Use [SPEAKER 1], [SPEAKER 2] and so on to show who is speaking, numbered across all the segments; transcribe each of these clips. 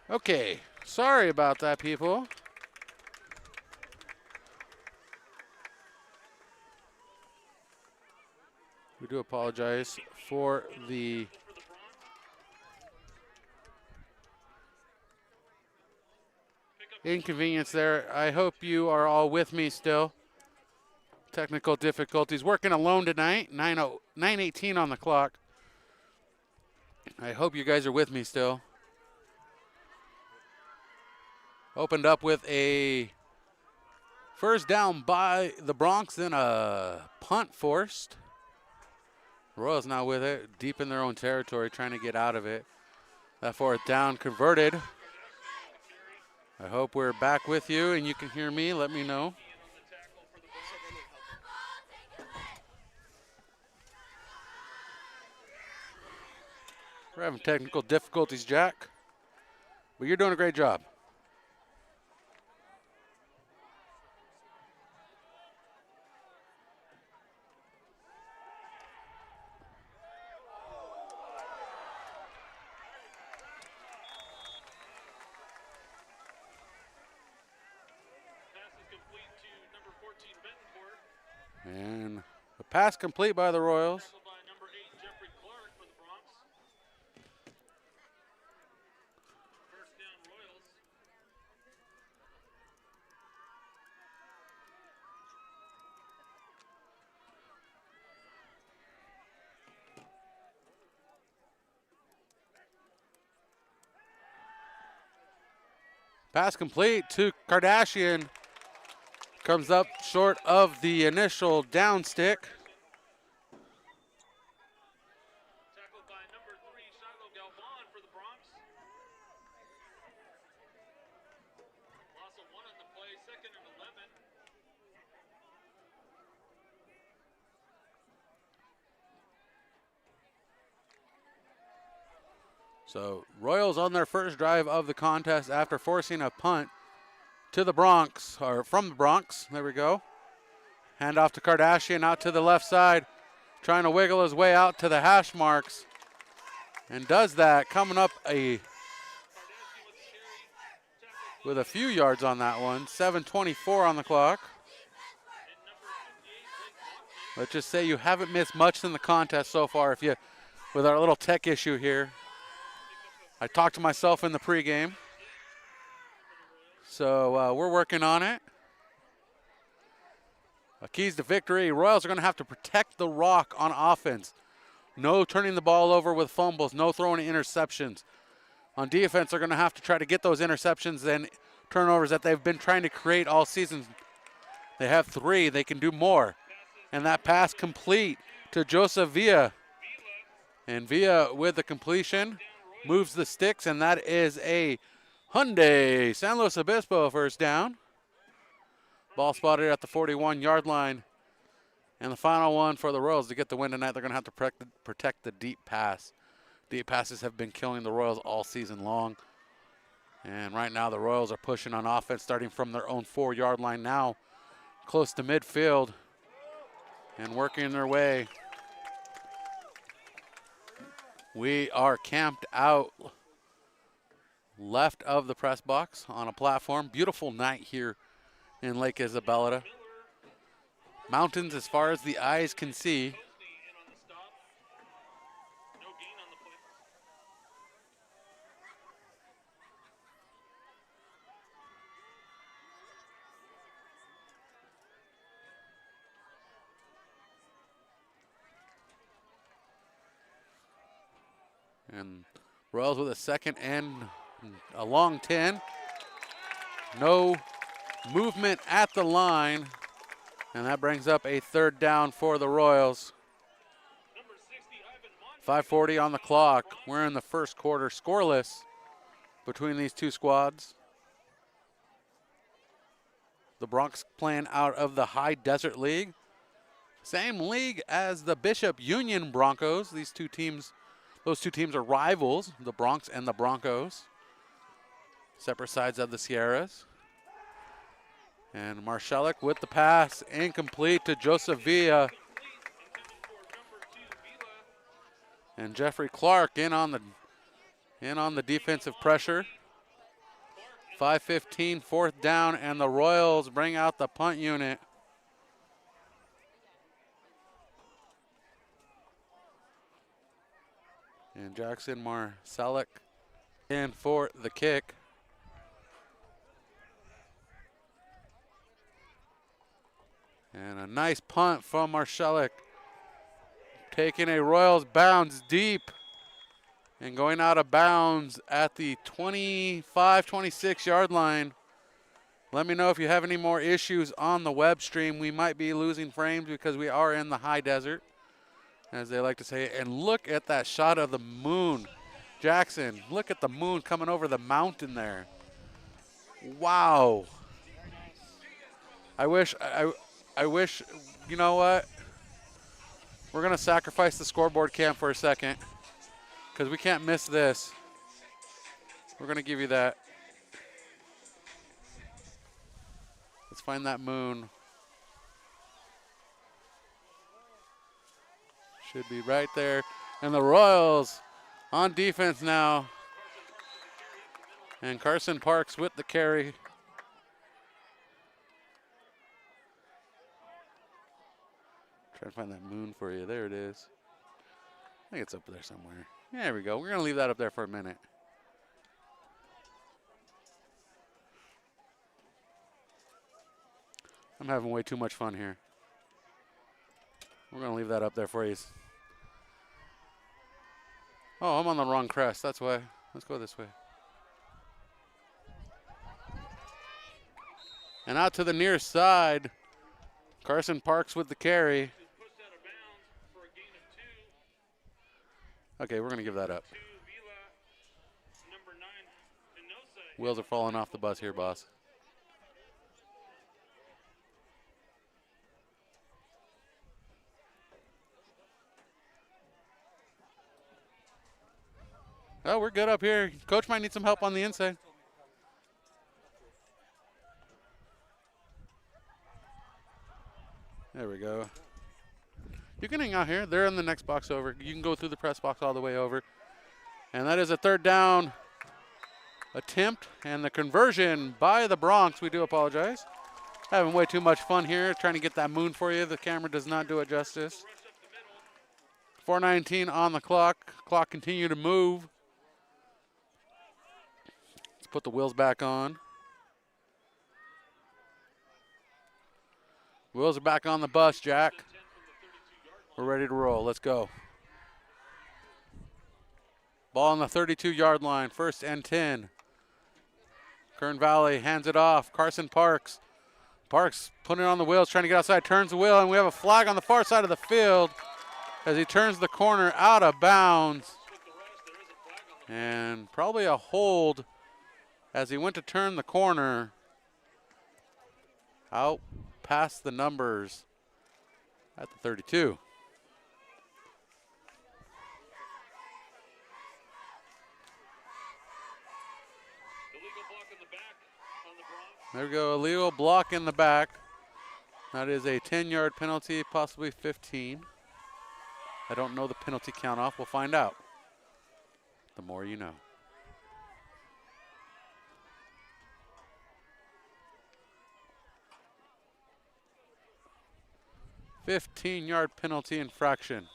[SPEAKER 1] Okay, sorry about that, people. We do apologize for the inconvenience there. I hope you are all with me still. Technical difficulties. Working alone tonight. 9:18 on the clock. I hope you guys are with me still. Opened up with a first down by the Bronx, then a punt forced. Royals now with it, deep in their own territory, trying to get out of it. That fourth down converted. I hope we're back with you and you can hear me. Let me know. We're having technical difficulties, Jack, but you're doing a great job. And a pass complete by the Royals. Pass complete to Kardashian. Comes up short of the initial down stick. So Royals on their first drive of the contest after forcing a punt to the Bronx, or from the Bronx. There we go. Hand off to Kardashian out to the left side, trying to wiggle his way out to the hash marks. And does that, coming up with a few yards on that one. 7:24 on the clock. Let's just say you haven't missed much in the contest so far with our little tech issue here. I talked to myself in the pregame. So we're working on it. Keys to victory. Royals are going to have to protect the rock on offense. No turning the ball over with fumbles. No throwing interceptions. On defense, they're going to have to try to get those interceptions and turnovers that they've been trying to create all season. They have 3. They can do more. And that pass complete to Joseph Villa. And Villa with the completion moves the sticks, and that is a Hyundai San Luis Obispo first down. Ball spotted at the 41-yard line. And the final one for the Royals to get the win tonight, they're going to have to protect the deep pass. Deep passes have been killing the Royals all season long. And right now the Royals are pushing on offense, starting from their own 4-yard line now, close to midfield, and working their way. We are camped out left of the press box on a platform. Beautiful night here in Lake Isabella. Mountains as far as the eyes can see. And Royals with a second and a long 10. No movement at the line. And that brings up a third down for the Royals. 5:40 on the clock. We're in the first quarter, scoreless between these two squads. The Bronx playing out of the High Desert League. Same league as the Bishop Union Broncos. Those two teams are rivals, the Bronx and the Broncos. Separate sides of the Sierras. And Marshalik with the pass, incomplete to Joseph Villa. And Jeffrey Clark in on the defensive pressure. 5:15, fourth down, and the Royals bring out the punt unit. And Jackson Marcelic in for the kick. And a nice punt from Marcelic. Taking a Royals bounce deep and going out of bounds at the 25, 26 yard line. Let me know if you have any more issues on the web stream. We might be losing frames because we are in the high desert, as they like to say. And look at that shot of the moon. Jackson, look at the moon coming over the mountain there. Wow. I wish, you know what? We're going to sacrifice the scoreboard cam for a second because we can't miss this. We're going to give you that. Let's find that moon. Should be right there. And the Royals on defense now. And Carson Parks with the carry. Try to find that moon for you. There it is. I think it's up there somewhere. There we go. We're going to leave that up there for a minute. I'm having way too much fun here. We're going to leave that up there for you. Oh, I'm on the wrong crest. That's why. Let's go this way. And out to the near side. Carson Parks with the carry. Okay, we're going to give that up. Wheels are falling off the bus here, boss. Oh, we're good up here. Coach might need some help on the inside. There we go. You can hang out here. They're in the next box over. You can go through the press box all the way over. And that is a third down attempt and the conversion by the Bronx. We do apologize. Having way too much fun here trying to get that moon for you. The camera does not do it justice. 4:19 on the clock. Clock continue to move. Let's put the wheels back on. Wheels are back on the bus, Jack. We're ready to roll. Let's go. Ball on the 32-yard line. 1st and 10. Kern Valley hands it off. Carson Parks. Parks putting it on the wheels, trying to get outside. Turns the wheel, and we have a flag on the far side of the field as he turns the corner out of bounds. And probably a hold as he went to turn the corner. Out past the numbers at the 32. There we go, illegal block in the back. That is a 10-yard penalty, possibly 15. I don't know the penalty count off. We'll find out. The more you know. $15-yard penalty infraction.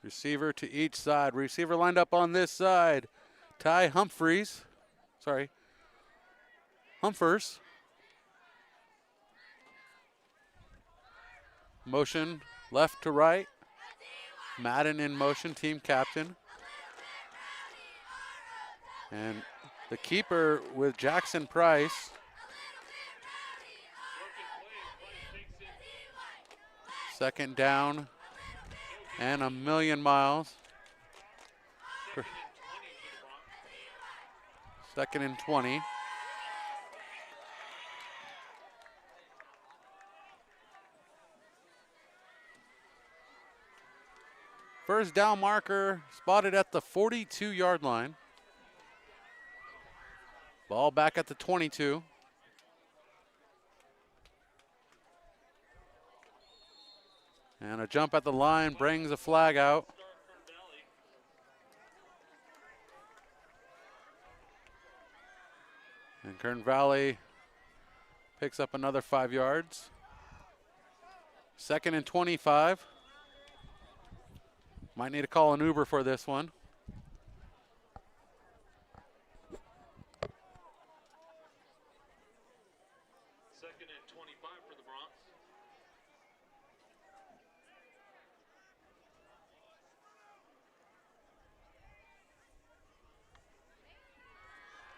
[SPEAKER 1] Receiver to each side. Receiver lined up on this side. Ty Humphreys. Humphers. Motion left to right. Madden in motion, team captain. And the keeper with Jackson Price. Second down and a million miles. 2nd and 20. First down marker spotted at the 42-yard line. Ball back at the 22. And a jump at the line brings a flag out. And Kern Valley picks up another 5 yards. 2nd and 25. Might need to call an Uber for this one.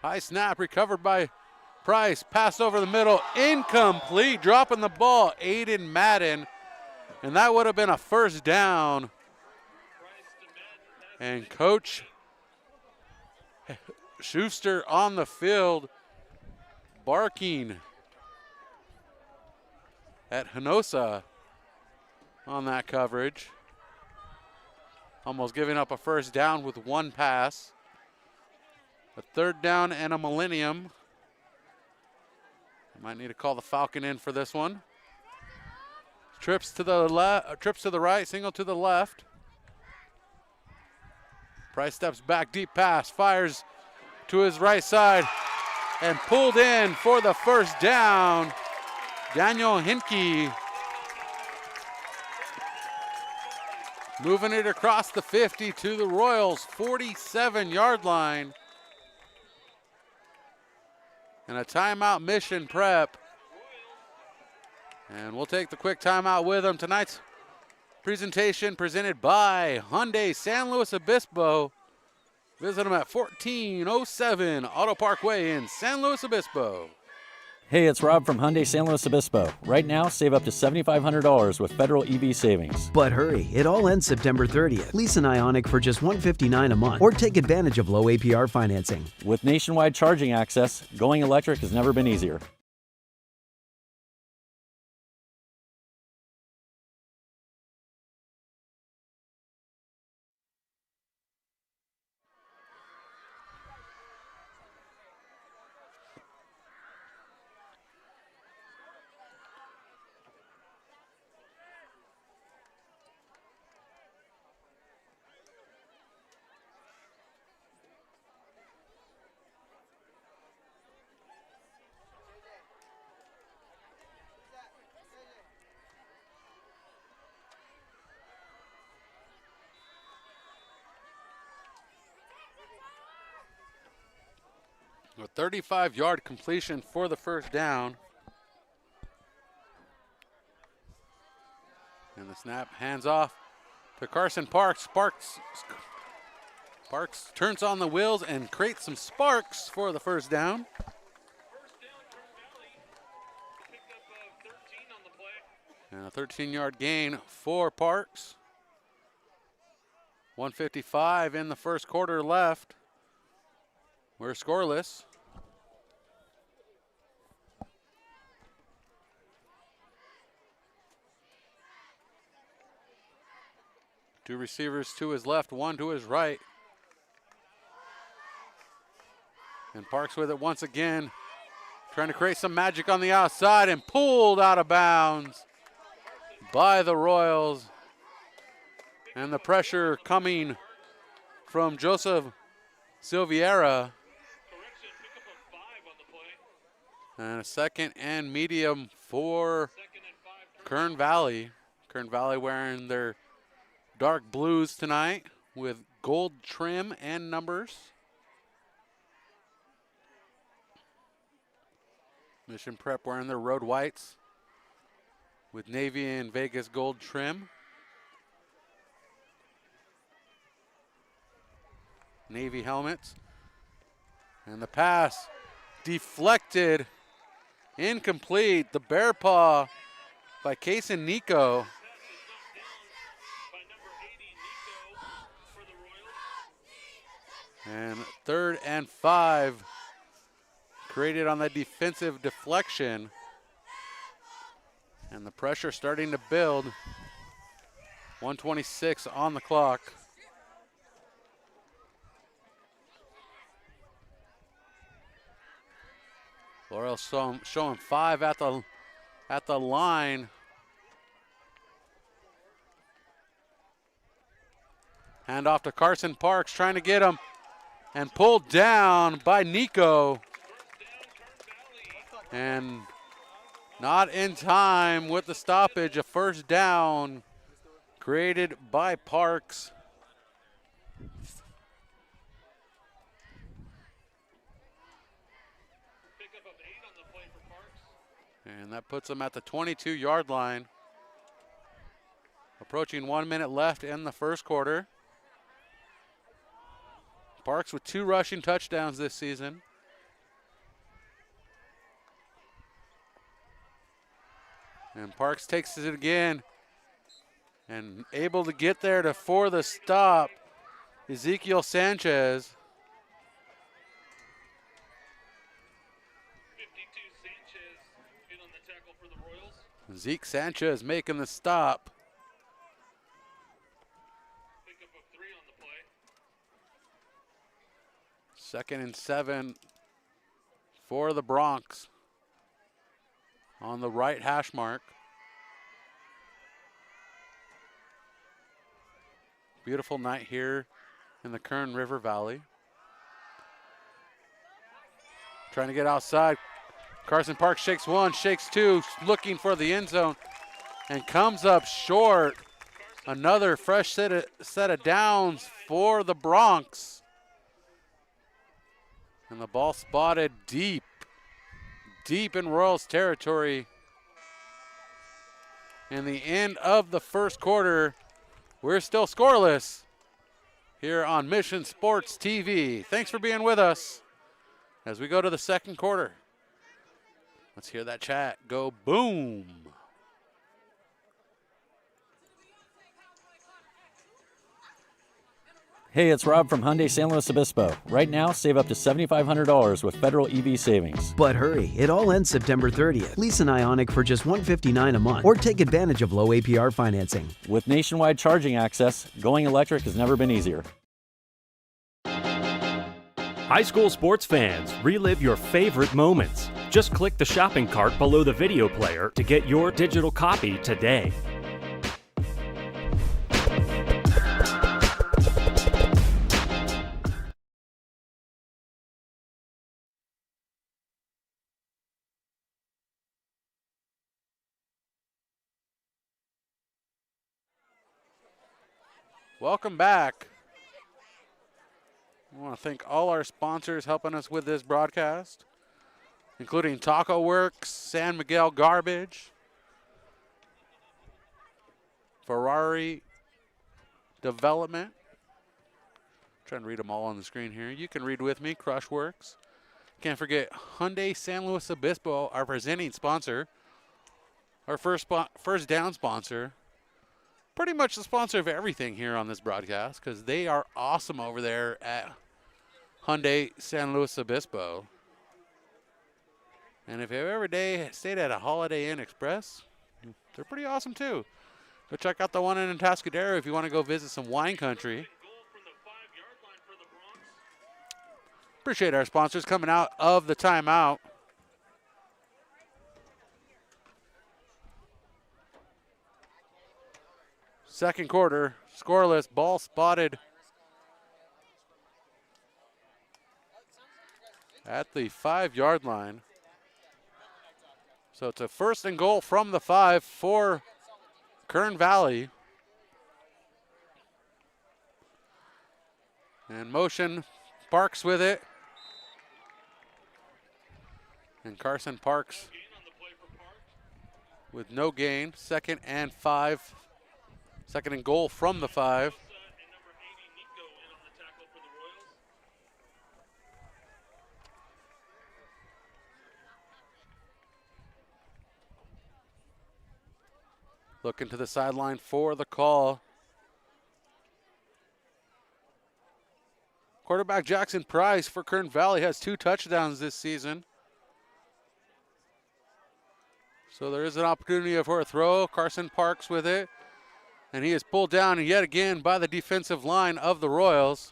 [SPEAKER 1] High snap recovered by Price. Pass over the middle. Incomplete. Dropping the ball. Aiden Madden. And that would have been a first down. And Coach Schuster on the field barking at Hinosa on that coverage. Almost giving up a first down with one pass. A 3rd down and a millennium. Might need to call the Falcon in for this one. Trips to the right, single to the left. Price steps back, deep pass, fires to his right side, and pulled in for the first down. Daniel Hinke moving it across the 50 to the Royals' 47-yard line. And a timeout, Mission Prep. And we'll take the quick timeout with them. Tonight's presentation presented by Hyundai San Luis Obispo. Visit them at 1407 Auto Parkway in San Luis Obispo.
[SPEAKER 2] Hey, it's Rob from Hyundai San Luis Obispo. Right now, save up to $7,500 with federal EV savings.
[SPEAKER 3] But hurry, it all ends September 30th. Lease an Ioniq for just $159 a month or take advantage of low APR financing.
[SPEAKER 2] With nationwide charging access, going electric has never been easier.
[SPEAKER 1] A 35-yard completion for the first down. And the snap hands off to Carson Parks. Parks turns on the wheels and creates some sparks for the first down. And a 13-yard gain for Parks. 1:55 in the first quarter left. We're scoreless. Two receivers to his left, one to his right. And Parks with it once again, trying to create some magic on the outside and pulled out of bounds by the Royals. And the pressure coming from Joseph Silviera. And a 2nd and medium for Kern Valley. Kern Valley wearing their dark blues tonight with gold trim and numbers. Mission Prep wearing their road whites with navy and Vegas gold trim. Navy helmets. And the pass deflected, incomplete. The bear paw by Kason Nico. And 3rd and 5 created on that defensive deflection. And the pressure starting to build. 1:26 on the clock. Laurel showing 5 at the line. Hand off to Carson Parks, trying to get him, and pulled down by Nico. And not in time with the stoppage. A first down created by Parks. And that puts him at the 22-yard line. Approaching 1 minute left in the first quarter. Parks with 2 rushing touchdowns this season. And Parks takes it again and able to get there for the stop, Ezekiel Sanchez.
[SPEAKER 4] 52 Sanchez in on the tackle for the Royals.
[SPEAKER 1] Zeke Sanchez making the stop.
[SPEAKER 4] Pickup of 3 on the play.
[SPEAKER 1] 2nd and 7 for the Bronx on the right hash mark. Beautiful night here in the Kern River Valley. Trying to get outside. Carson Parks shakes 1, shakes 2, looking for the end zone, and comes up short. Another fresh set of downs for the Bronx. And the ball spotted deep in Royals territory. In the end of the first quarter, we're still scoreless here on Mission Sports TV. Thanks for being with us as we go to the second quarter. Let's hear that chat go boom.
[SPEAKER 2] Hey, it's Rob from Hyundai San Luis Obispo. Right now, save up to $7,500 with federal EV savings.
[SPEAKER 3] But hurry, it all ends September 30th. Lease an Ioniq for just $159 a month or take advantage of low APR financing.
[SPEAKER 2] With nationwide charging access, going electric has never been easier.
[SPEAKER 5] High school sports fans, relive your favorite moments. Just click the shopping cart below the video player to get your digital copy today.
[SPEAKER 1] Welcome back. I want to thank all our sponsors helping us with this broadcast, including Taco Works, San Miguel Garbage, Ferrari Development. Trying to read them all on the screen here. You can read with me. Crushworks. Can't forget Hyundai San Luis Obispo, our presenting sponsor, our first down sponsor. Pretty much the sponsor of everything here on this broadcast because they are awesome over there at Hyundai San Luis Obispo. And if you've ever stayed at a Holiday Inn Express, they're pretty awesome too. Go check out the one in Atascadero if you want to go visit some wine country. Appreciate our sponsors coming out of the timeout. Second quarter, scoreless, ball spotted at the 5-yard line. So it's a 1st and goal from the 5 for Kern Valley. And motion, Parks with it. And Carson Parks with no gain. 2nd and 5. 2nd and goal from the 5. Looking to the sideline for the call. Quarterback Jackson Price for Kern Valley has 2 touchdowns this season. So there is an opportunity for a throw. Carson Parks with it. And he is pulled down yet again by the defensive line of the Royals.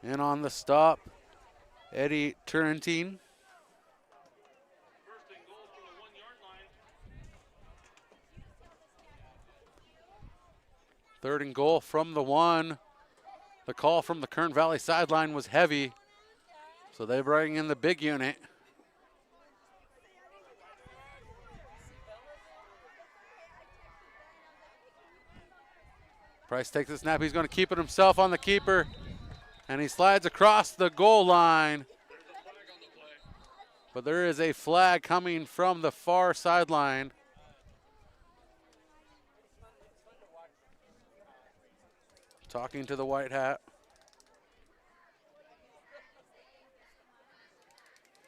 [SPEAKER 1] And on the stop, Eddie Turrentine. 3rd and goal from the 1. The call from the Kern Valley sideline was heavy, so they bring in the big unit. Price takes the snap. He's going to keep it himself on the keeper, and he slides across the goal line. But there is a flag coming from the far sideline. Talking to the white hat.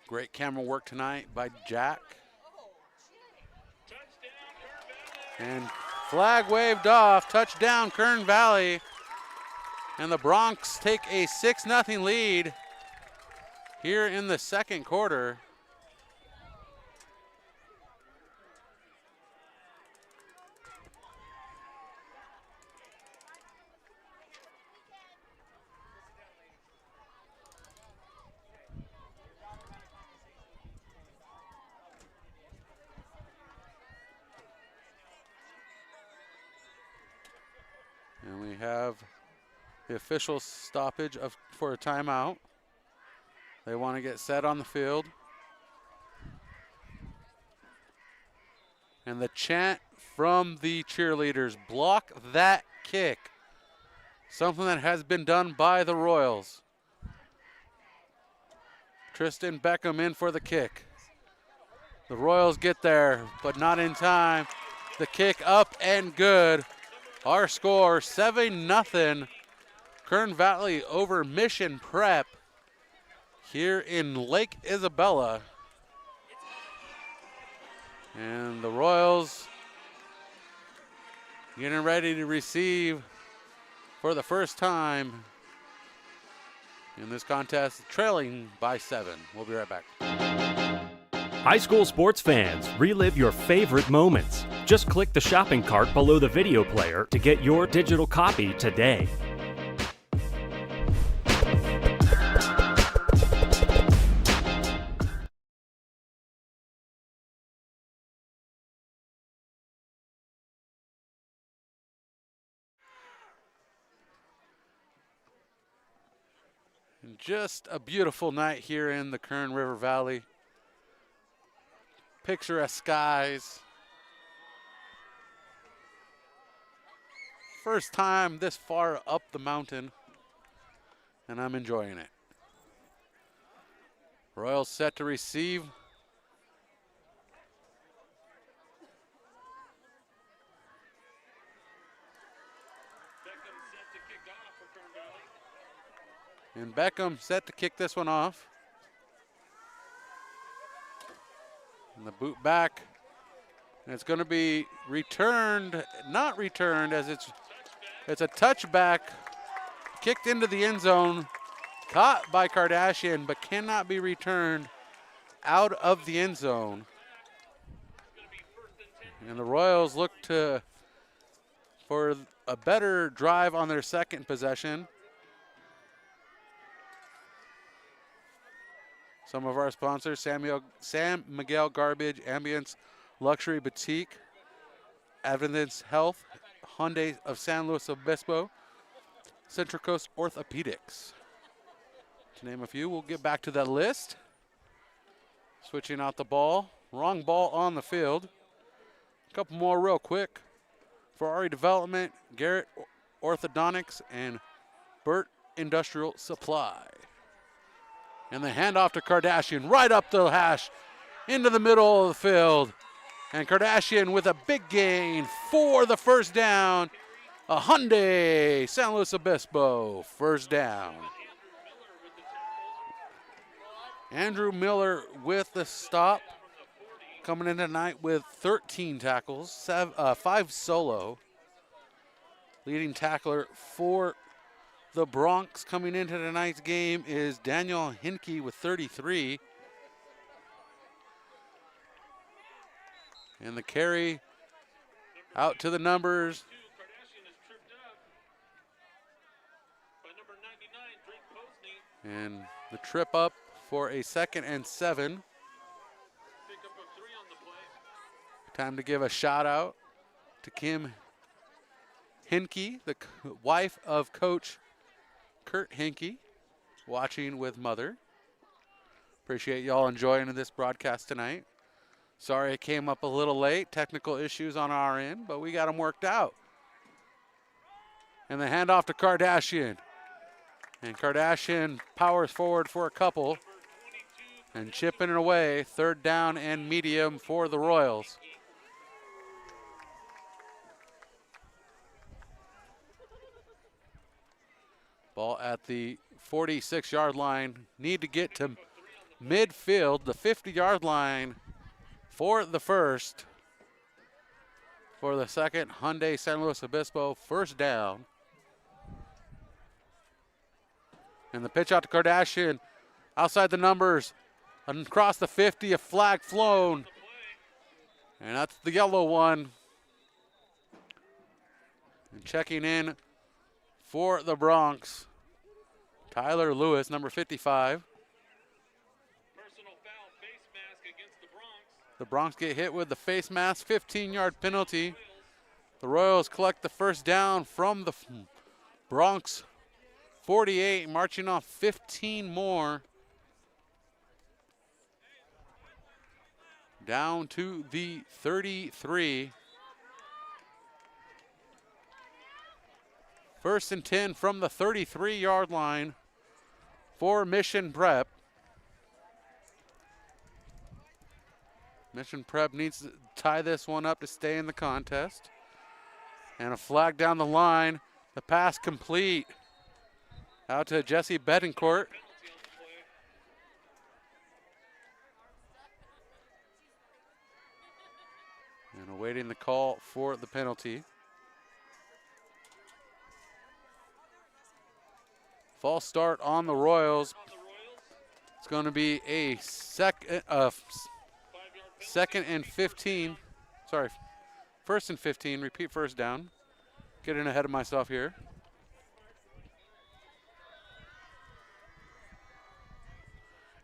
[SPEAKER 1] Great camera work tonight by Jack. And flag waved off. Touchdown, Kern Valley. And the Broncs take a 6-0 lead here in the 2nd quarter. And we have the official stoppage for a timeout. They want to get set on the field. And the chant from the cheerleaders, block that kick. Something that has been done by the Royals. Tristan Beckham in for the kick. The Royals get there, but not in time. The kick up and good. Our score, 7-0. Kern Valley over Mission Prep here in Lake Isabella. And the Royals getting ready to receive for the first time in this contest, trailing by 7. We'll be right back.
[SPEAKER 5] High school sports fans, relive your favorite moments. Just click the shopping cart below the video player to get your digital copy today.
[SPEAKER 1] And just a beautiful night here in the Kern River Valley. Picturesque skies. First time this far up the mountain, and I'm enjoying it. Royals set to receive. And Beckham set to kick this one off. And the boot back. And it's going to be returned, not returned, as it's a touchback, kicked into the end zone, caught by Kardashian, but cannot be returned out of the end zone. And the Royals look for a better drive on their second possession. Some of our sponsors, San Miguel Garbage, Ambience Luxury Boutique, Evidence Health, Hyundai of San Luis Obispo, Central Coast Orthopedics. To name a few, we'll get back to that list. Switching out the ball. Wrong ball on the field. A couple more real quick. Ferrari Development, Garrett Orthodontics, and Burt Industrial Supply. And the handoff to Kardashian right up the hash into the middle of the field. And Kardashian with a big gain for the first down. A Hyundai San Luis Obispo first down. Andrew Miller with the stop. Coming in tonight with 13 tackles, 5 solo. Leading tackler for the Broncs coming into tonight's game is Daniel Hinke with 33. And the carry out to the numbers. And the trip up for a 2nd and 7. Time to give a shout out to Kim Hinke, the wife of Coach Kurt Hinke, watching with mother. Appreciate y'all enjoying this broadcast tonight. Sorry it came up a little late. Technical issues on our end, but we got them worked out. And the handoff to Kardashian. And Kardashian powers forward for a couple. And chipping it away. Third down and medium for the Royals. Ball at the 46-yard line. Need to get to midfield, the 50-yard line for the first. For the second, Hyundai San Luis Obispo, first down. And the pitch out to Kardashian. Outside the numbers. Across the 50, a flag flown. And that's the yellow one. And checking in for the Bronx, Tyler Lewis, number 55.
[SPEAKER 4] Personal foul, face mask against the Bronx.
[SPEAKER 1] The Bronx get hit with the face mask, 15-yard penalty. The Royals collect the first down from the Bronx 48, marching off 15 more. Down to the 33. First and 10 from the 33-yard line for Mission Prep. Mission Prep needs to tie this one up to stay in the contest. And a flag down the line. The pass complete. Out to Jesse Betancourt. And awaiting the call for the penalty. False start on the Royals. It's going to be a second and 15. Sorry, first and 15. Repeat first down. Getting ahead of myself here.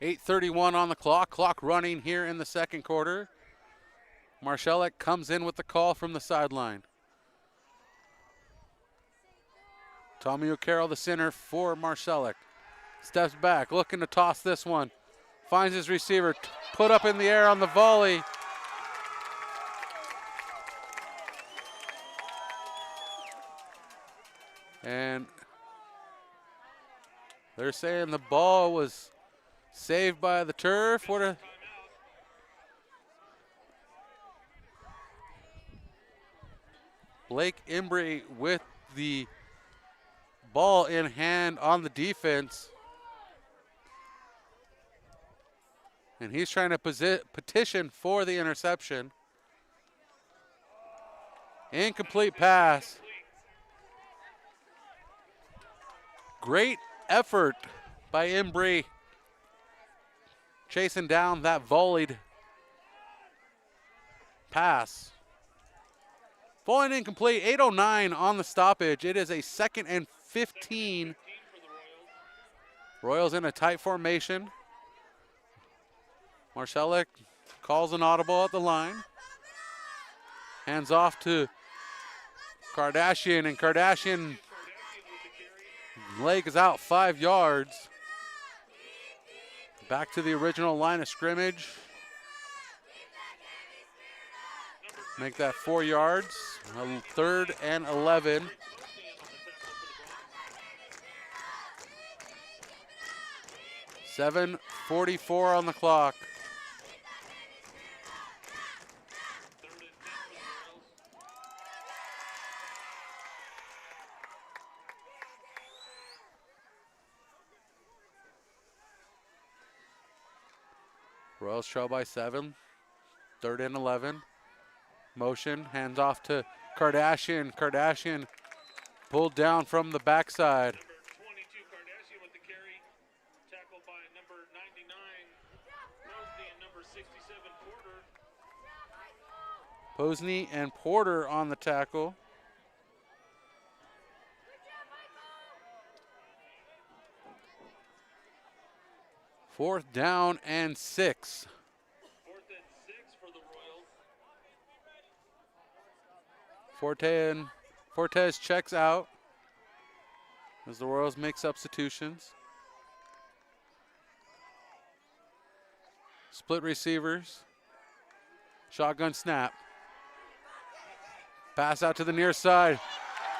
[SPEAKER 1] .8:31 on the clock. Clock running here in the second quarter. Marshallek comes in with the call from the sideline. Tommy O'Carroll, the center for Marshallek. Steps back, looking to toss this one. Finds his receiver, put up in the air on the volley. And they're saying the ball was saved by the turf. What a Blake Embry with the ball in hand on the defense. And he's trying to petition for the interception. Incomplete pass. Great effort by Embry chasing down that volleyed pass. Falling incomplete, 8:09 on the stoppage. It is a second and 15. Royals in a tight formation. Marshallek calls an audible at the line. Hands off to Kardashian, and Kardashian leg is out 5 yards. Back to the original line of scrimmage. Make that 4 yards. Third and 11. .7:44 on the clock. Royals trail by 7. Third and 11. Motion, hands off to Kardashian. Kardashian pulled down from the backside.
[SPEAKER 4] Number 22, Kardashian with the carry. Tackled by number 99, Posney, and number 67, Porter.
[SPEAKER 1] Posney and Porter on the tackle. Fourth down and 6.
[SPEAKER 4] Fourth and 6 for the Royals.
[SPEAKER 1] Forte Fortes checks out as the Royals make substitutions. Split receivers. Shotgun snap. Pass out to the near side.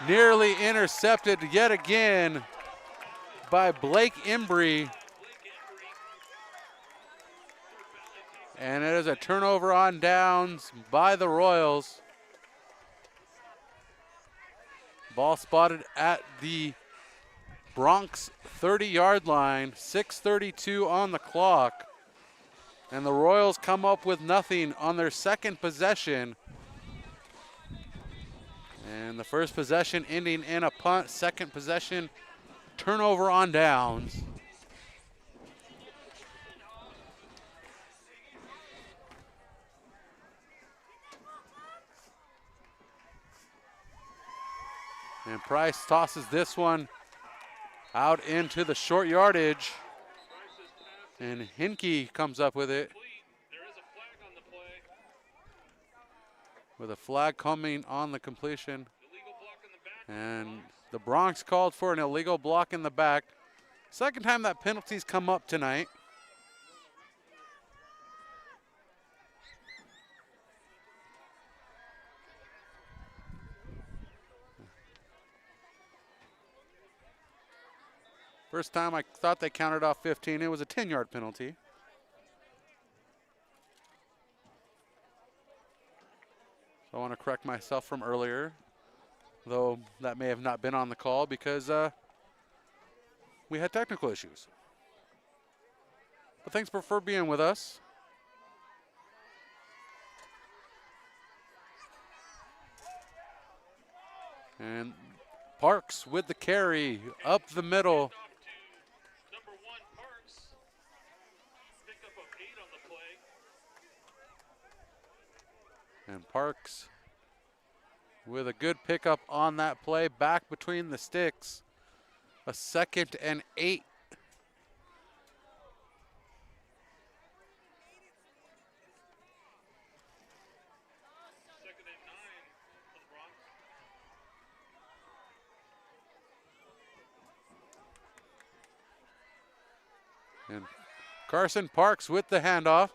[SPEAKER 1] Nearly intercepted yet again by Blake Embry. And it is a turnover on downs by the Royals. Ball spotted at the Bronx 30-yard line, 6:32 on the clock. And the Royals come up with nothing on their second possession. And the first possession ending in a punt, second possession, turnover on downs. And Price tosses this one out into the short yardage. And Hinkie comes up with it.
[SPEAKER 4] There is a flag on the play.
[SPEAKER 1] With a flag coming on the completion.
[SPEAKER 4] Illegal block in the back.
[SPEAKER 1] And the Bronx called for an illegal block in the back. Second time that penalty's come up tonight. First time I thought they counted off 15. It was a 10-yard penalty. So I want to correct myself from earlier, though that may have not been on the call because we had technical issues. But thanks for being with us. And Parks with the carry up the middle.
[SPEAKER 4] Number 1, Parks. Pickup of 8 on the play.
[SPEAKER 1] And Parks with a good pickup on that play, back between the sticks. A 2nd and 8.
[SPEAKER 4] Second and 9 for the Bronx.
[SPEAKER 1] And Carson Parks with the handoff.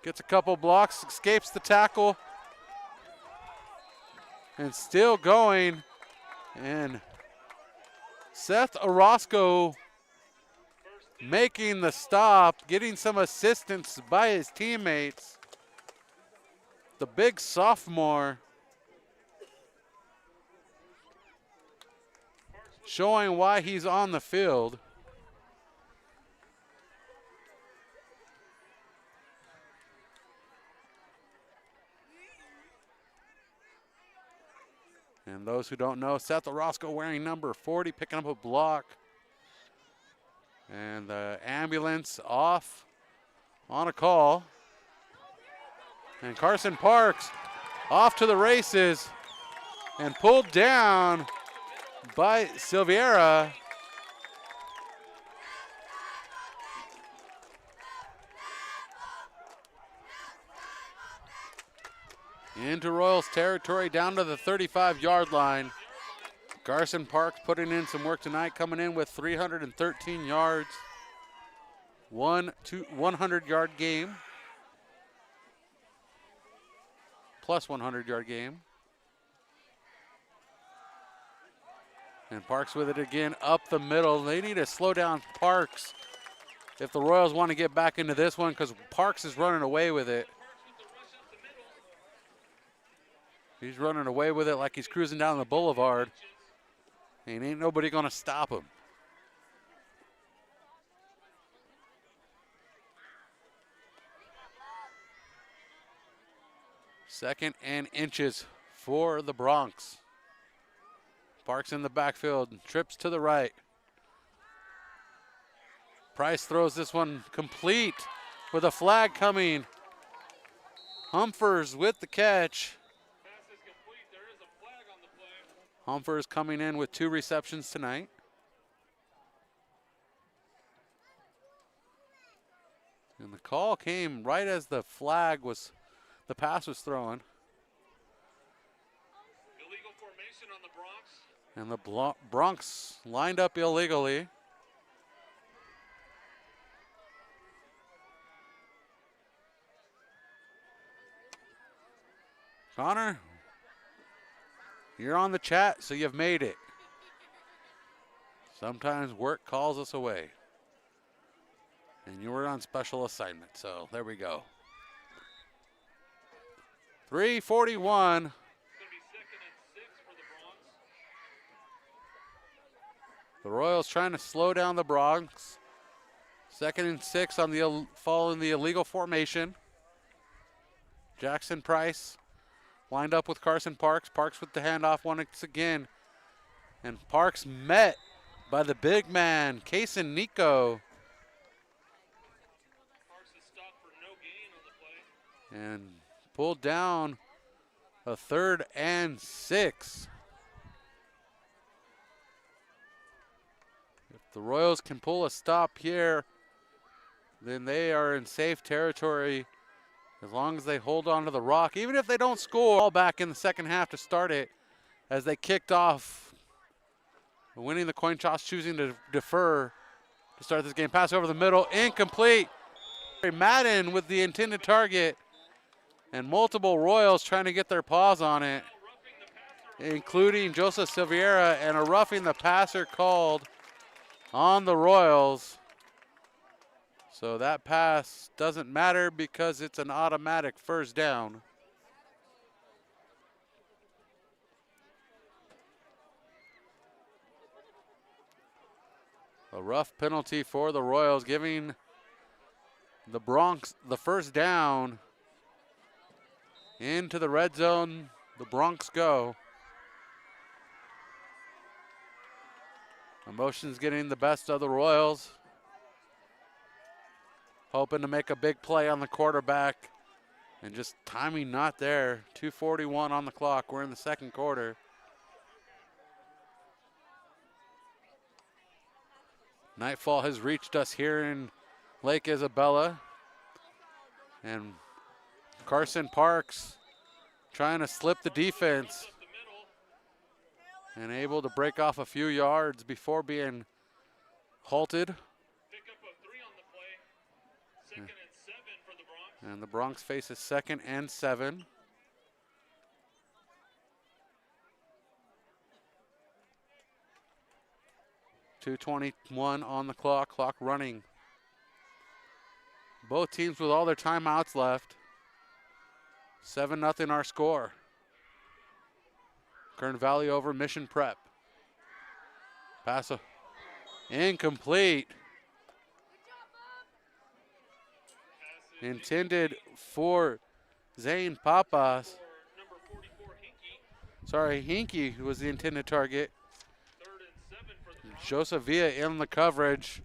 [SPEAKER 1] Gets a couple blocks, escapes the tackle. And still going. And Seth Orozco making the stop, getting some assistance by his teammates. The big sophomore showing why he's on the field. And those who don't know, Seth Orozco wearing number 40, picking up a block. And the ambulance off on a call. And Carson Parks off to the races and pulled down by Silveira. Into Royals territory, down to the 35-yard line. Carson Parks putting in some work tonight, coming in with 313 yards. 100-yard game. Plus 100-yard game. And Parks with it again up the middle. They need to slow down Parks if the Royals want to get back into this one, because Parks is running away with it. He's running away with it like he's cruising down the boulevard. And ain't nobody going to stop him. Second and inches for the Bronx. Parks in the backfield, trips to the right. Price throws this one complete with a flag coming. Humphers with the catch.
[SPEAKER 4] Pass is complete. There is a flag on the play.
[SPEAKER 1] Humphers coming in with 2 receptions tonight. And the call came right as the pass was thrown.
[SPEAKER 4] Illegal
[SPEAKER 1] And the Bronx lined up illegally. Connor, you're on the chat, so you've made it. Sometimes work calls us away. And you were on special assignment, so there we go. 3:41. The Royals trying to slow down the Bronx. 2nd and 6 on the following the illegal formation. Jackson Price lined up with Carson Parks. Parks with the handoff once again. And Parks met by the big man, Kaysen Nico.
[SPEAKER 4] Parks is stopped for no gain on the play.
[SPEAKER 1] And pulled down a 3rd and 6. If the Royals can pull a stop here, then they are in safe territory as long as they hold on to the rock. Even if they don't score, all back in the second half to start it as they kicked off, winning the coin toss, choosing to defer to start this game. Pass over the middle, incomplete. Madden with the intended target, and multiple Royals trying to get their paws on it, including Joseph Silveira, and a roughing the passer called on the Royals. So that pass doesn't matter because it's an automatic first down. A rough penalty for the Royals, giving the Bronx the first down. Into the red zone, the Bronx go. Emotions getting the best of the Royals. Hoping to make a big play on the quarterback, and just timing not there. 2:41 on the clock. We're in the second quarter. Nightfall has reached us here in Lake Isabella. And Carson Parks trying to slip the defense and able to break off a few yards before being halted. And the Bronx faces 2nd and 7. .221 on the clock running. Both teams with all their timeouts left. 7-0 our score. Kern Valley over Mission Prep. Pass incomplete. Intended for Zane Papas. Sorry, Hinkie was the intended target. Joseph Villa in the coverage,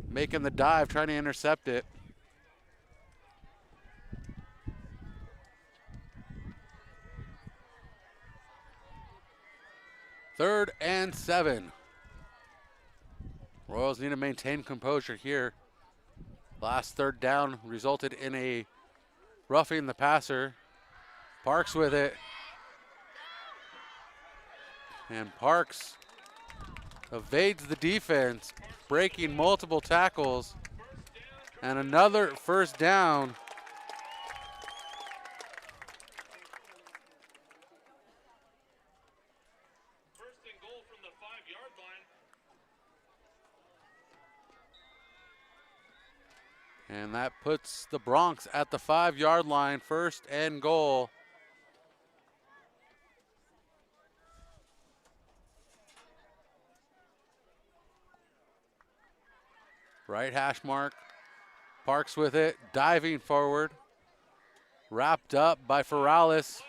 [SPEAKER 1] making the dive, trying to intercept it. Third and 7. Royals need to maintain composure here. Last third down resulted in a roughing the passer. Parks with it. And Parks evades the defense, breaking multiple tackles. And another first down.
[SPEAKER 4] First and goal from the 5-yard line.
[SPEAKER 1] And that puts the Bronx at the 5-yard line, 1st and goal. Right hash mark. Parks with it, diving forward. Wrapped up by Ferralis.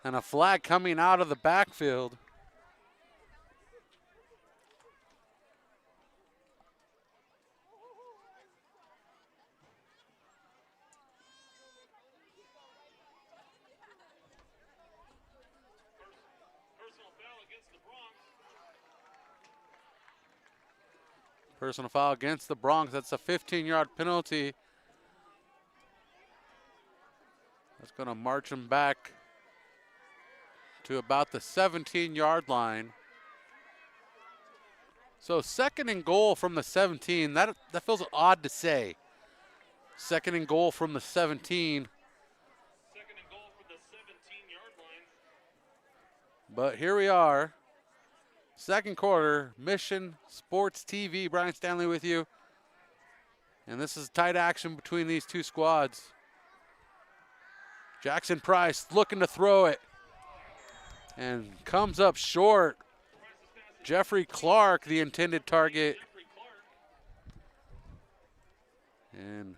[SPEAKER 1] And a flag coming out of the backfield. Personal foul against the Bronx. That's a 15-yard penalty. That's going to march him back to about the 17-yard line. So 2nd and goal from the 17. That feels odd to say. 2nd and goal from the 17.
[SPEAKER 4] 2nd and goal for the 17-yard line.
[SPEAKER 1] But here we are. 2nd quarter, Mission Sports TV. Brian Stanley with you. And this is tight action between these two squads. Jackson Price looking to throw it. And comes up short. Jeffrey Clark, the intended target. And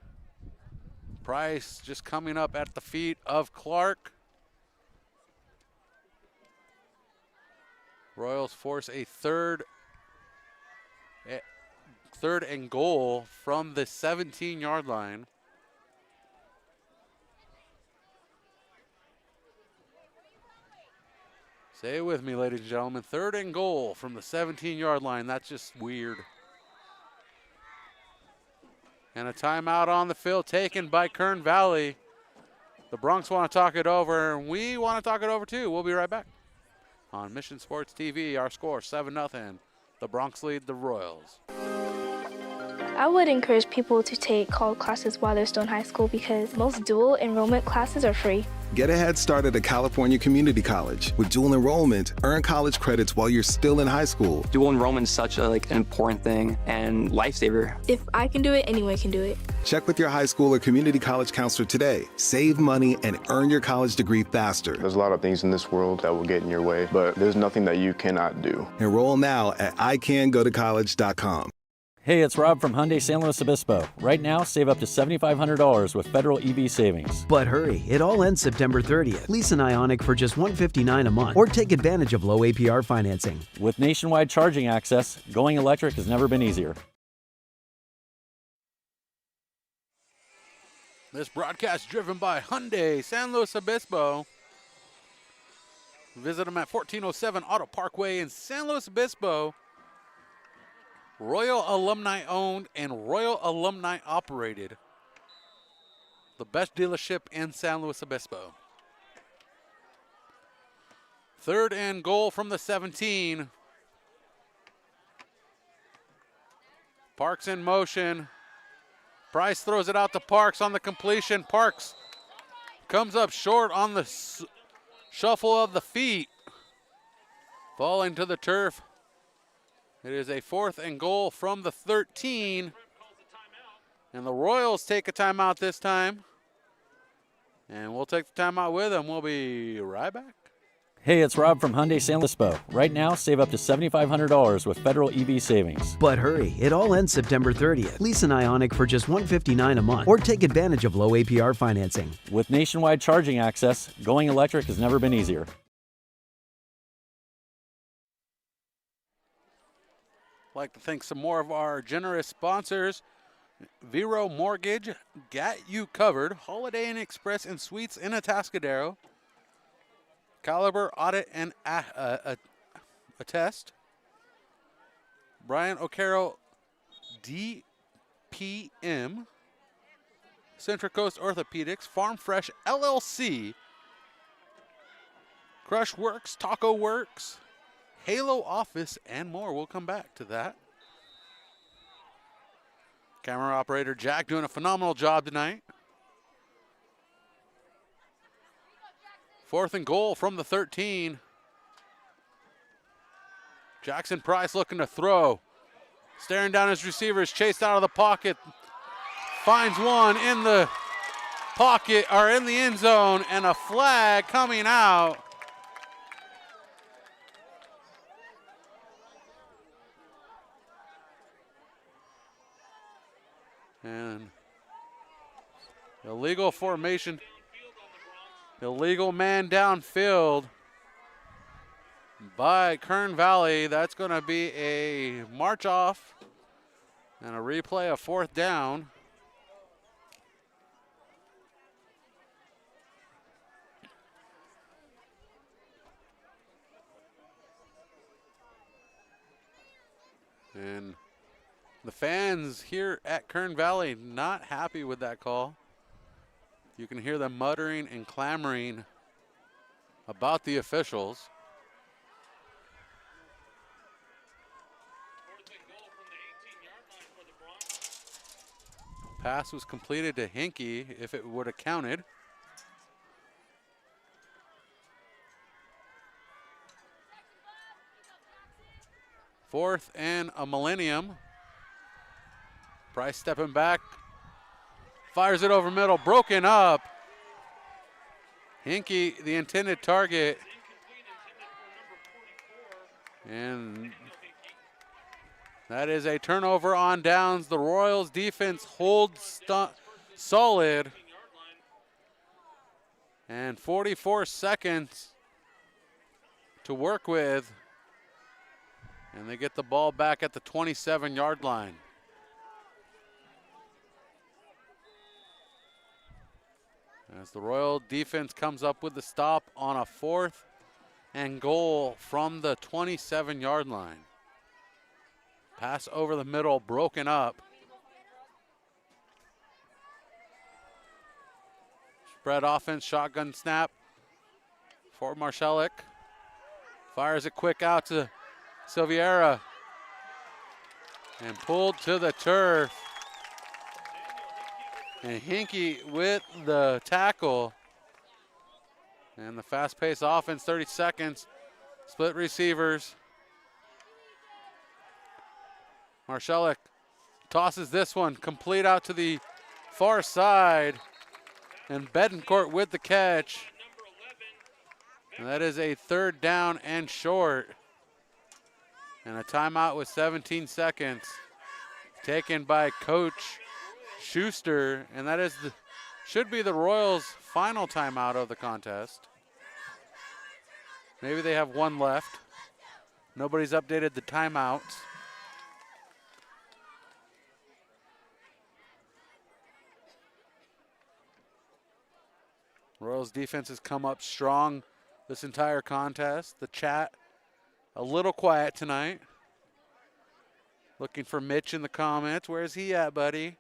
[SPEAKER 1] Price just coming up at the feet of Clark. Royals force a third and goal from the 17-yard line. Say it with me, ladies and gentlemen. 3rd and goal from the 17-yard line. That's just weird. And a timeout on the field taken by Kern Valley. The Bronx want to talk it over, and we want to talk it over too. We'll be right back. On Mission Sports TV, our score 7-0. The Bronx lead the Royals.
[SPEAKER 6] I would encourage people to take college classes while they're still in high school because most dual enrollment classes are free.
[SPEAKER 7] Get a head start at a California community college. With dual enrollment, earn college credits while you're still in high school.
[SPEAKER 8] Dual enrollment is such an important thing and lifesaver.
[SPEAKER 6] If I can do it, anyone can do it.
[SPEAKER 7] Check with your high school or community college counselor today. Save money and earn your college degree faster.
[SPEAKER 9] There's a lot of things in this world that will get in your way, but there's nothing that you cannot do.
[SPEAKER 7] Enroll now at icangotocollege.com.
[SPEAKER 2] Hey, it's Rob from Hyundai San Luis Obispo. Right now, save up to $7,500 with federal EV savings.
[SPEAKER 3] But hurry, it all ends September 30th. Lease an Ioniq for just $159 a month or take advantage of low APR financing.
[SPEAKER 2] With nationwide charging access, going electric has never been easier.
[SPEAKER 1] This broadcast driven by Hyundai San Luis Obispo. Visit them at 1407 Auto Parkway in San Luis Obispo. Royal Alumni owned and Royal Alumni operated. The best dealership in San Luis Obispo. 3rd and goal from the 17. Parks in motion. Price throws it out to Parks on the completion. Parks comes up short on the shuffle of the feet. Falling to the turf. It is a 4th and goal from the 13. And the Royals take a timeout this time. And we'll take the timeout with them. We'll be right back.
[SPEAKER 2] Hey, it's Rob from Hyundai San Luis Obispo. Right now, save up to $7,500 with federal EV savings.
[SPEAKER 3] But hurry, it all ends September 30th. Lease an Ioniq for just $159 a month or take advantage of low APR financing.
[SPEAKER 2] With nationwide charging access, going electric has never been easier.
[SPEAKER 1] I'd like to thank some more of our generous sponsors. Vero Mortgage, got you covered. Holiday Inn Express and Suites in Atascadero. Caliber Audit and Attest. Brian O'Carroll, DPM. Central Coast Orthopedics, Farm Fresh LLC. Crush Works, Taco Works, Halo Office, and more. We'll come back to that. Camera operator Jack doing a phenomenal job tonight. 4th and goal from the 13. Jackson Price looking to throw. Staring down his receivers, chased out of the pocket. Finds one in the pocket, or in the end zone, and a flag coming out. And illegal formation. Illegal man downfield by Kern Valley. That's going to be a march off and a replay of 4th down. And the fans here at Kern Valley not happy with that call. You can hear them muttering and clamoring about the officials. Pass was completed to Hinkie if it would have counted. Fourth and a millennium. Price stepping back. Fires it over middle, broken up. Hinkie, the intended target. And that is a turnover on downs. The Royals defense holds solid. And 44 seconds to work with. And they get the ball back at the 27-yard line. As the Royal defense comes up with the stop on a 4th and goal from the 27-yard line. Pass over the middle, broken up. Spread offense, shotgun snap for Marshalik. Fires it quick out to Silviera. And pulled to the turf. And Hinkie with the tackle. And the fast-paced offense, 30 seconds. Split receivers. Marshalik tosses this one, complete out to the far side. And Bedencourt with the catch. And that is a 3rd down and short. And a timeout with 17 seconds taken by Coach Schuster. And that is should be the Royals' final timeout of the contest. Maybe they have one left. Nobody's updated the timeouts. Royals defense has come up strong this entire contest. The chat a little quiet tonight. Looking for Mitch in the comments. Where's he at, buddy?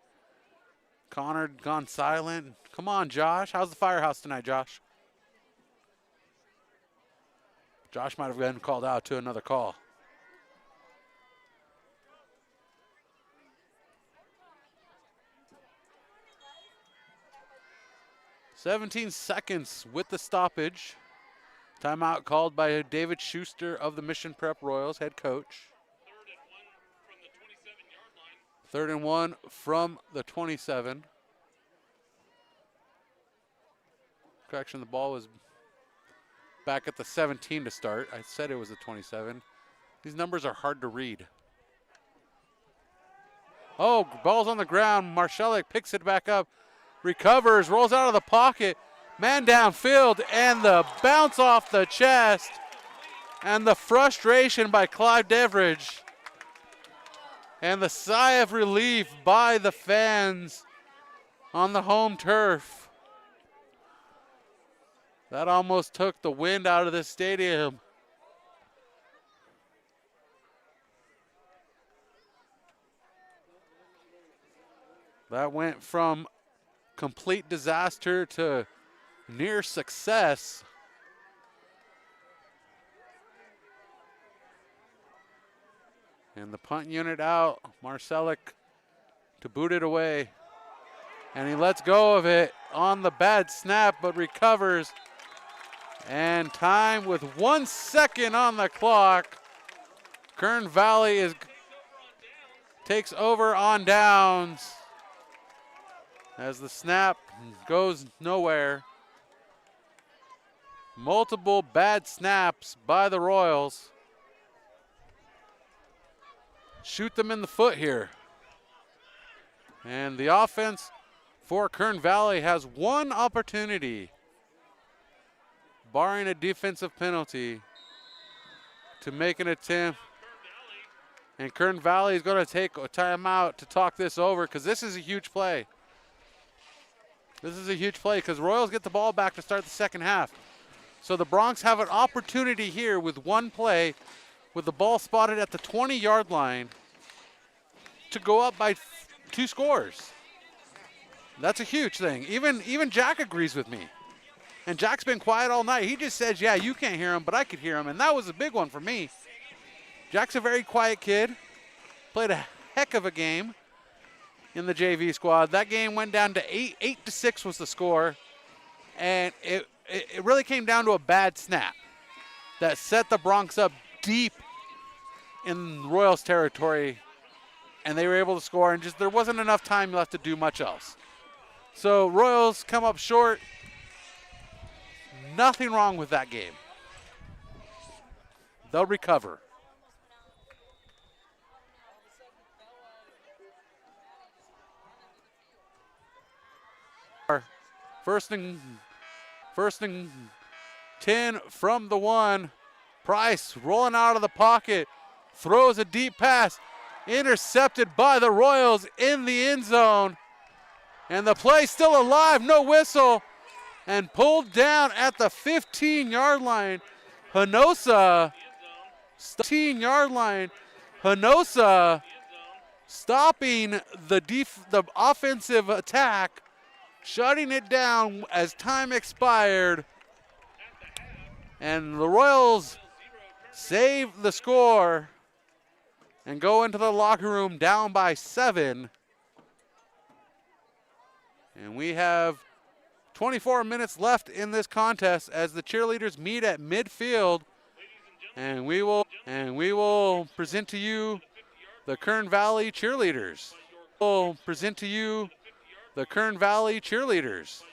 [SPEAKER 1] Connor gone silent. Come on, Josh. How's the firehouse tonight, Josh? Josh might have been called out to another call. "17 seconds with the stoppage. Timeout called by David Schuster of the Mission Prep Royals, head coach. 3rd and 1 from the 27. Correction, the ball was back at the 17 to start. I said it was the 27. These numbers are hard to read. Oh, ball's on the ground. Marshalik picks it back up, recovers, rolls out of the pocket. Man downfield, and the bounce off the chest. And the frustration by Clive Deveridge. And the sigh of relief by the fans on the home turf. That almost took the wind out of the stadium. That went from complete disaster to near success. And the punt unit out. Marshalik to boot it away. And he lets go of it on the bad snap, but recovers. And time with 1 second on the clock. Kern Valley takes over on downs as the snap goes nowhere. Multiple bad snaps by the Royals. Shoot them in the foot here. And the offense for Kern Valley has one opportunity, barring a defensive penalty, to make an attempt. And Kern Valley is going to take a timeout to talk this over, because this is a huge play. This is a huge play because Royals get the ball back to start the second half. So the Broncs have an opportunity here with one play, with the ball spotted at the 20-yard line, to go up by 2 scores. That's a huge thing. Even Jack agrees with me. And Jack's been quiet all night. He just says, yeah, you can't hear him, but I could hear him. And that was a big one for me. Jack's a very quiet kid. Played a heck of a game in the JV squad. That game went down to 8-6 was the score. And it really came down to a bad snap that set the Broncs up deep in Royals territory. And they were able to score, and just there wasn't enough time left to do much else. So Royals come up short. Nothing wrong with that game. They'll recover. First and 10 from the 1. Price rolling out of the pocket, throws a deep pass, intercepted by the Royals in the end zone. And the play still alive, no whistle, and pulled down at the 15-yard line. Hinosa, 15-yard line. Hinosa stopping the offensive attack, shutting it down as time expired. And the Royals save the score and go into the locker room down by 7. And we have 24 minutes left in this contest as the cheerleaders meet at midfield. And we will present to you the Kern Valley cheerleaders. We'll present to you the Kern Valley cheerleaders.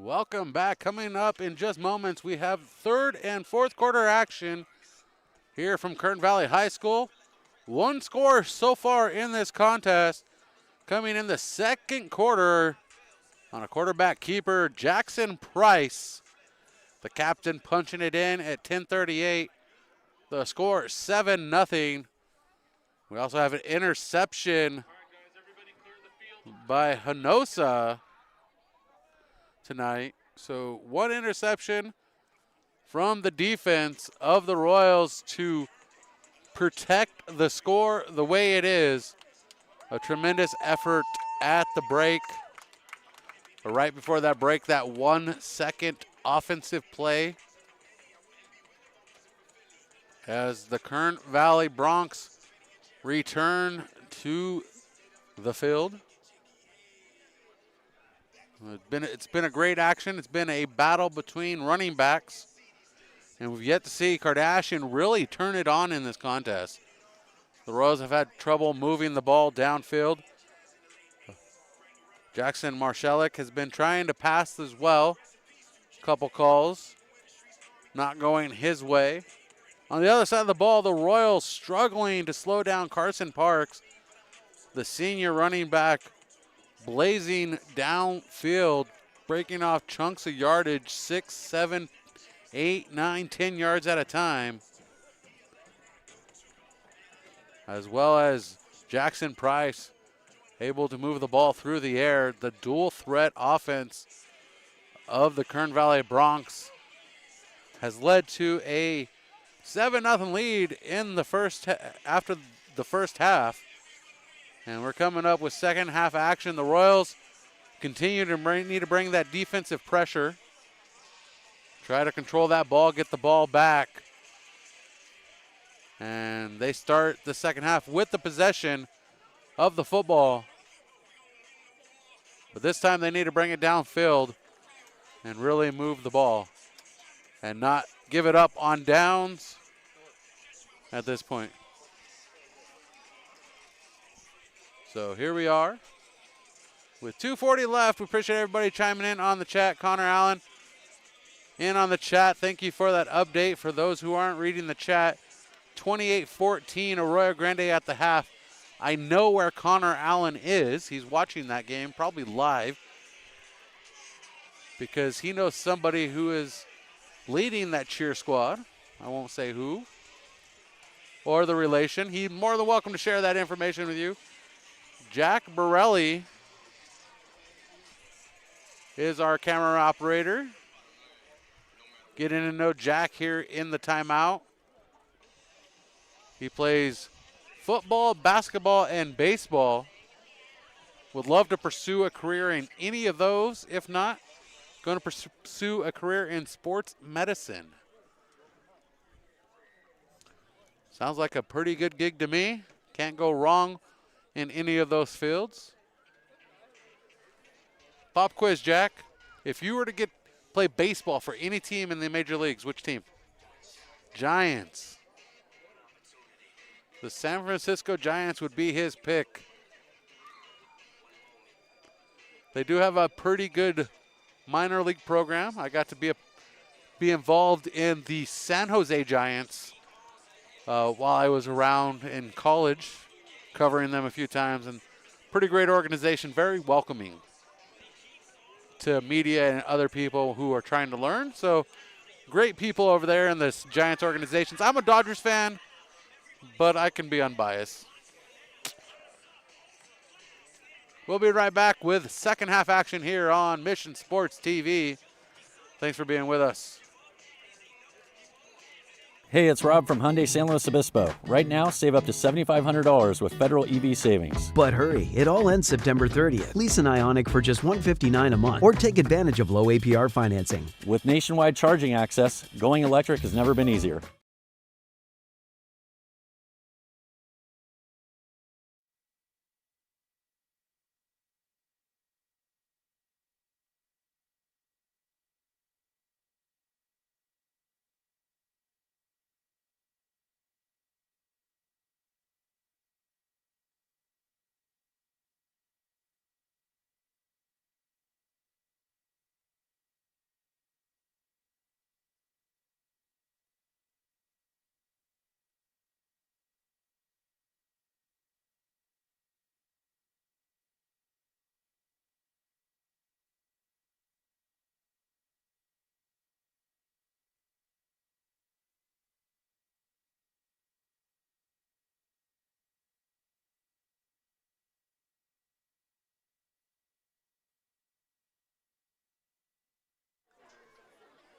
[SPEAKER 1] Welcome back. Coming up in just moments, we have third and fourth quarter action here from Kern Valley High School. One score so far in this contest. Coming in the second quarter on a quarterback keeper, Jackson Price. The captain punching it in at 10:38. The score 7-0. We also have an interception by Hanosa tonight. So one interception from the defense of the Royals to protect the score the way it is. A tremendous effort at the break. But right before that break, that 1 second offensive play as the Kern Valley Broncs return to the field. It's been a great action. It's been a battle between running backs. And we've yet to see Kardashian really turn it on in this contest. The Royals have had trouble moving the ball downfield. Jackson Marshalik has been trying to pass as well. Couple calls not going his way. On the other side of the ball, the Royals struggling to slow down Carson Parks. The senior running back blazing downfield, breaking off chunks of yardage, 6, 7, 8, 9, 10 yards at a time. As well as Jackson Price able to move the ball through the air. The dual threat offense of the Kern Valley Broncs has led to a 7-0 lead in the after the first half. And we're coming up with second half action. The Royals continue to need to bring that defensive pressure. Try to control that ball, get the ball back. And they start the second half with the possession of the football. But this time they need to bring it downfield and really move the ball and not give it up on downs at this point. So here we are with 2:40 left. We appreciate everybody chiming in on the chat. Connor Allen in on the chat. Thank you for that update. For those who aren't reading the chat, 28-14 Arroyo Grande at the half. I know where Connor Allen is. He's watching that game, probably live, because he knows somebody who is leading that cheer squad. I won't say who or the relation. He's more than welcome to share that information with you. Jack Borelli is our camera operator. Getting to know Jack here in the timeout. He plays football, basketball, and baseball. Would love to pursue a career in any of those. If not, going to pursue a career in sports medicine. Sounds like a pretty good gig to me. Can't go wrong in any of those fields. Pop quiz, Jack. If you were to play baseball for any team in the major leagues, which team? Giants. The San Francisco Giants would be his pick. They do have a pretty good minor league program. I got to be involved in the San Jose Giants while I was around in college, covering them a few times. And pretty great organization, very welcoming to media and other people who are trying to learn. So great people over there in this Giants organizations. I'm a Dodgers fan, but I can be unbiased. We'll be right back with second half action here on Mission Sports TV. Thanks for being with us.
[SPEAKER 2] Hey, it's Rob from Hyundai San Luis Obispo. Right now, save up to $7,500 with federal EV savings.
[SPEAKER 3] But hurry, it all ends September 30th. Lease an Ioniq for just $159 a month or take advantage of low APR financing.
[SPEAKER 2] With nationwide charging access, going electric has never been easier.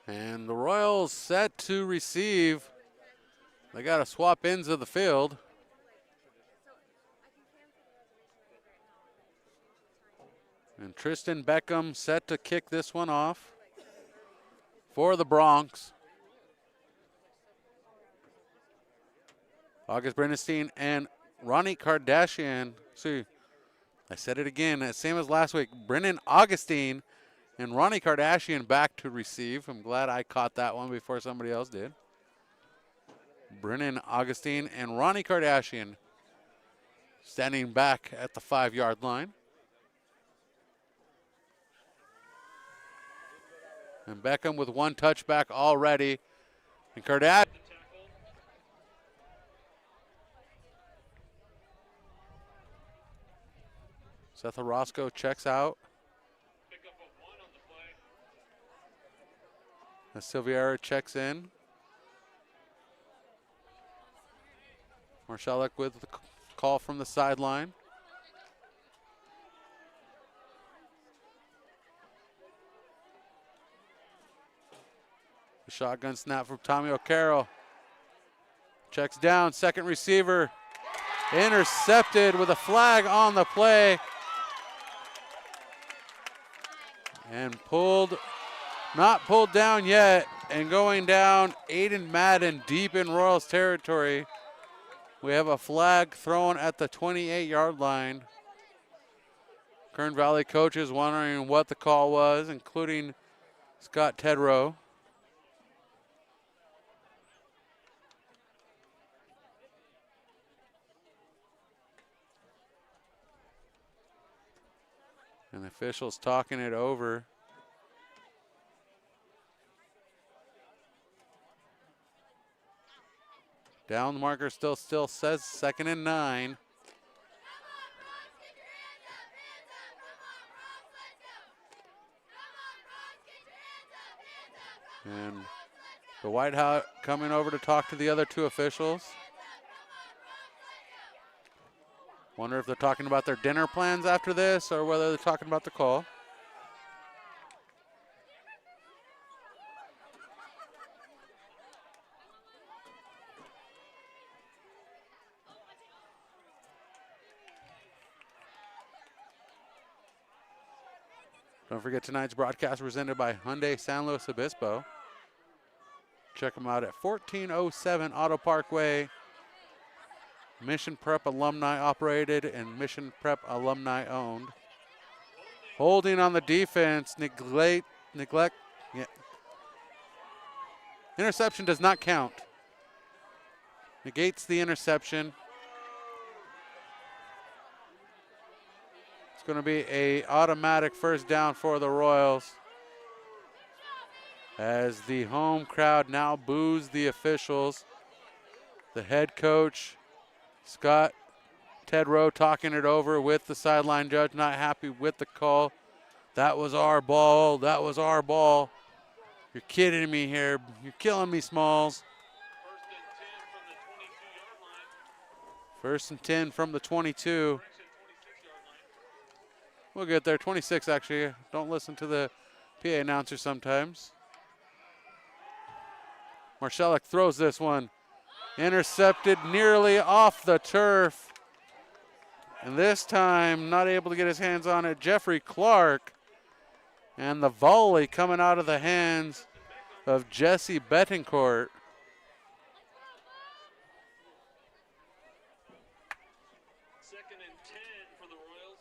[SPEAKER 1] And the Royals set to receive. They got to swap ends of the field. And Tristan Beckham set to kick this one off for the Bronx. August Brendenstein and Ronnie Kardashian. See, I said it again, same as last week. Brennan Augustine and Ronnie Kardashian back to receive. I'm glad I caught that one before somebody else did. Brennan Augustine and Ronnie Kardashian standing back at the 5-yard line. And Beckham with one touchback already. And Kardashian. Seth Orozco checks out. As Silviera checks in. Marshalik with the call from the sideline. The shotgun snap from Tommy O'Carroll. Checks down, second receiver. Intercepted with a flag on the play. And not pulled down yet. And going down, Aiden Madden deep in Royals territory. We have a flag thrown at the 28-yard line. Kern Valley coaches wondering what the call was, including Scott Tedrow. And the officials talking it over. Down the marker still says 2nd and 9. And the White House coming over to talk to the other two officials. Wonder if they're talking about their dinner plans after this or whether they're talking about the call. Don't forget tonight's broadcast presented by Hyundai San Luis Obispo. Check them out at 1407 Auto Parkway. Mission Prep alumni operated and Mission Prep alumni owned. Holding on the defense, neglect. Yeah. Interception does not count. Negates the interception. It's going to be an automatic first down for the Royals. As the home crowd now boos the officials. The head coach, Scott Tedrow, talking it over with the sideline judge, not happy with the call. That was our ball. That was our ball. You're kidding me here. You're killing me, Smalls. First and 10 from the 22. We'll get there. 26, actually. Don't listen to the PA announcer sometimes. Marshalik throws this one. Intercepted nearly off the turf. And this time, not able to get his hands on it, Jeffrey Clark. And the volley coming out of the hands of Jesse Betancourt.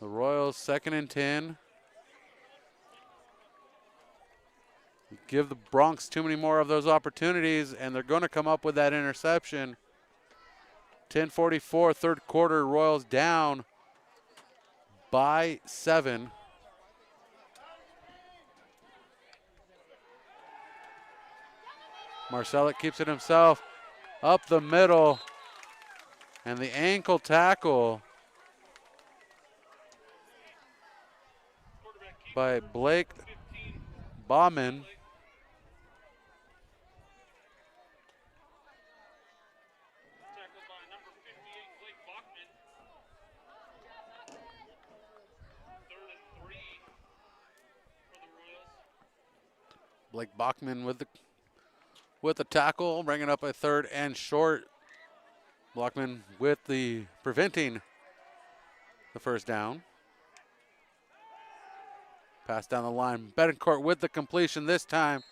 [SPEAKER 1] The Royals, 2nd and 10. Give the Bronx too many more of those opportunities, and they're going to come up with that interception. 10:44, third quarter, Royals down by 7. Marcellus keeps it himself up the middle, and the ankle tackle by Blake Bauman. Blake Bachman with the tackle, bringing up a 3rd and short. Blockman with the preventing the first down. Pass down the line. Betancourt with the completion this time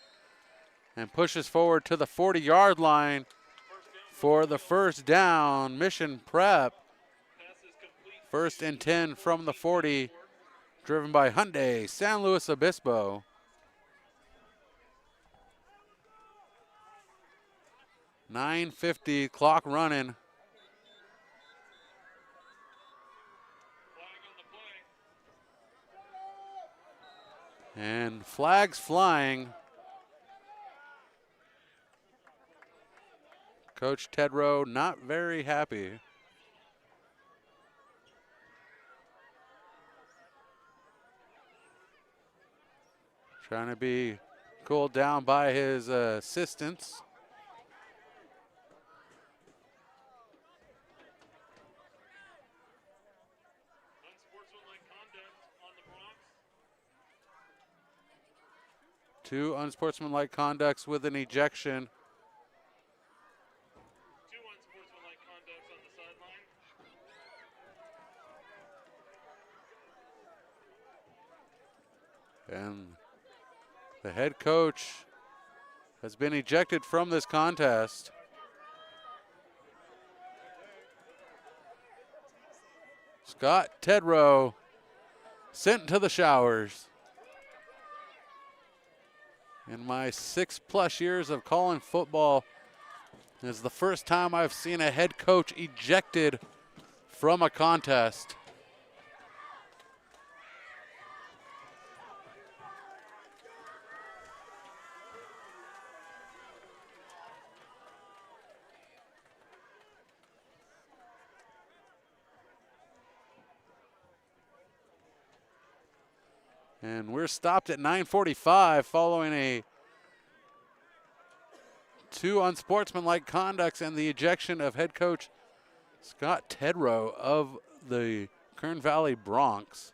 [SPEAKER 1] and pushes forward to the 40-yard line for the first down. Mission Prep. 1st and 10 from the 40, driven by Hyundai San Luis Obispo. .950 clock running. And flags flying. Coach Tedrow not very happy. Trying to be cooled down by his assistants.
[SPEAKER 4] Unsportsmanlike conduct on the Bronx.
[SPEAKER 1] 2 unsportsmanlike conducts with an ejection.
[SPEAKER 4] 2 unsportsmanlike conducts on the sideline.
[SPEAKER 1] And the head coach has been ejected from this contest. Scott Tedrow sent to the showers. In my 6+ years of calling football, this is the first time I've seen a head coach ejected from a contest. And we're stopped at 9:45 following a 2 unsportsmanlike conducts and the ejection of head coach Scott Tedrow of the Kern Valley Bronx.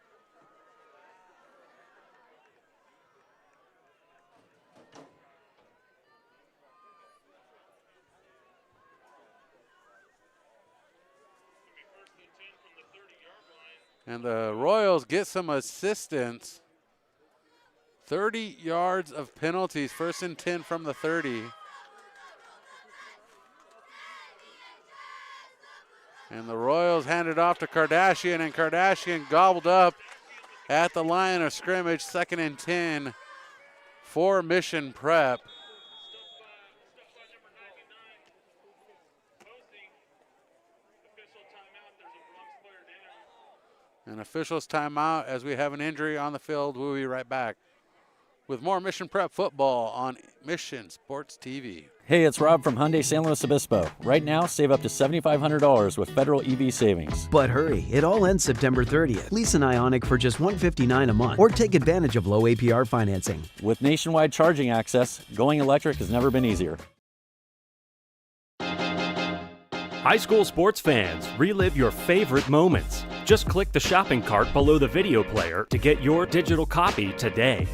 [SPEAKER 1] And the Royals get some assistance. 30 yards of penalties, 1st and 10 from the 30. And the Royals hand it off to Kardashian, and Kardashian gobbled up at the line of scrimmage. 2nd and 10 for Mission Prep. An official's timeout as we have an injury on the field. We'll be right back with more Mission Prep football on Mission Sports TV.
[SPEAKER 2] Hey, it's Rob from Hyundai San Luis Obispo. Right now, save up to $7,500 with federal EV savings.
[SPEAKER 3] But hurry, it all ends September 30th. Lease an Ioniq for just $159 a month or take advantage of low APR financing.
[SPEAKER 2] With nationwide charging access, going electric has never been easier.
[SPEAKER 5] High school sports fans, relive your favorite moments. Just click the shopping cart below the video player to get your digital copy today.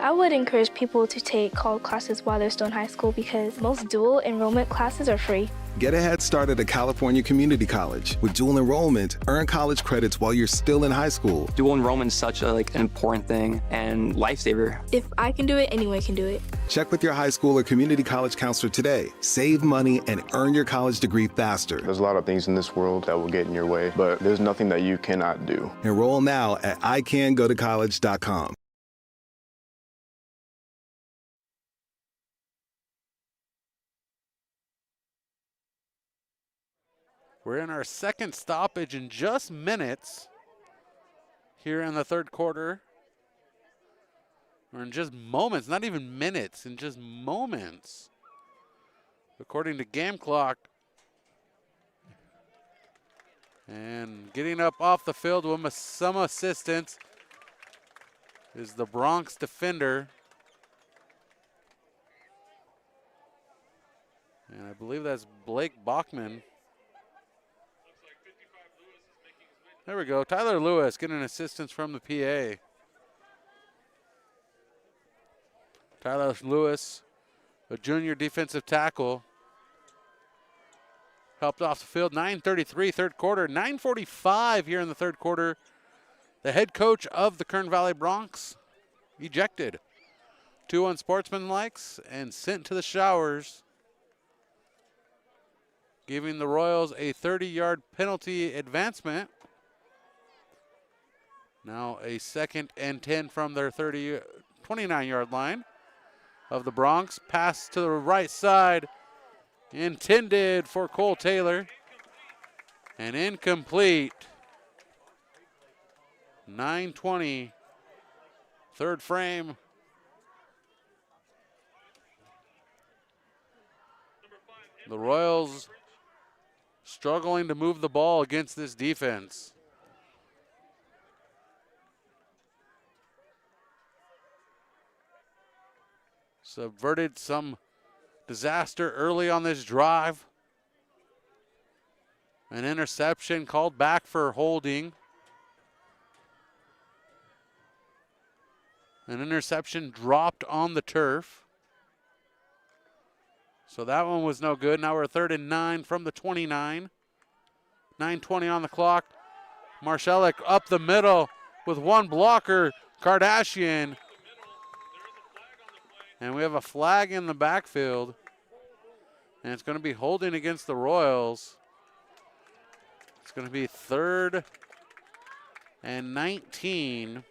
[SPEAKER 6] I would encourage people to take college classes while they're still in high school because most dual enrollment classes are free.
[SPEAKER 7] Get a head start at a California community college. With dual enrollment, earn college credits while you're still in high school.
[SPEAKER 8] Dual enrollment is such an important thing and lifesaver.
[SPEAKER 6] If I can do it, anyone can do it.
[SPEAKER 7] Check with your high school or community college counselor today. Save money and earn your college degree faster.
[SPEAKER 9] There's a lot of things in this world that will get in your way, but there's nothing that you cannot do.
[SPEAKER 7] Enroll now at icangotocollege.com.
[SPEAKER 1] We're in our second stoppage in just minutes here in the 3rd quarter. Or in just moments, not even minutes, in just moments. According to Game Clock. And getting up off the field with some assistance is the Bronx defender. And I believe that's Blake Bachman. There we go. Tyler Lewis getting assistance from the PA. Tyler Lewis, a junior defensive tackle. Helped off the field. 9:33 third quarter. 9:45 here in the third quarter. The head coach of the Kern Valley Bronx ejected. 2 unsportsmanlikes and sent to the showers, giving the Royals a 30-yard penalty advancement. Now a 2nd and 10 from their 29-yard line of the Bronx. Pass to the right side, intended for Cole Taylor, and incomplete. 9:20, third frame. The Royals struggling to move the ball against this defense. Subverted some disaster early on this drive. An interception called back for holding. An interception dropped on the turf. So that one was no good. Now we're 3rd and 9 from the 29. 9:20 on the clock. Marshalek up the middle with one blocker, Kardashian. And we have a flag in the backfield. And it's going to be holding against the Royals. It's going to be 3rd and 19.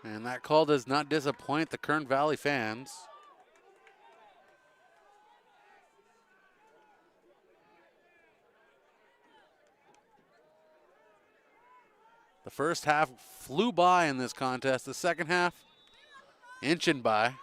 [SPEAKER 1] And that call does not disappoint the Kern Valley fans. The first half flew by in this contest. The second half, inching by.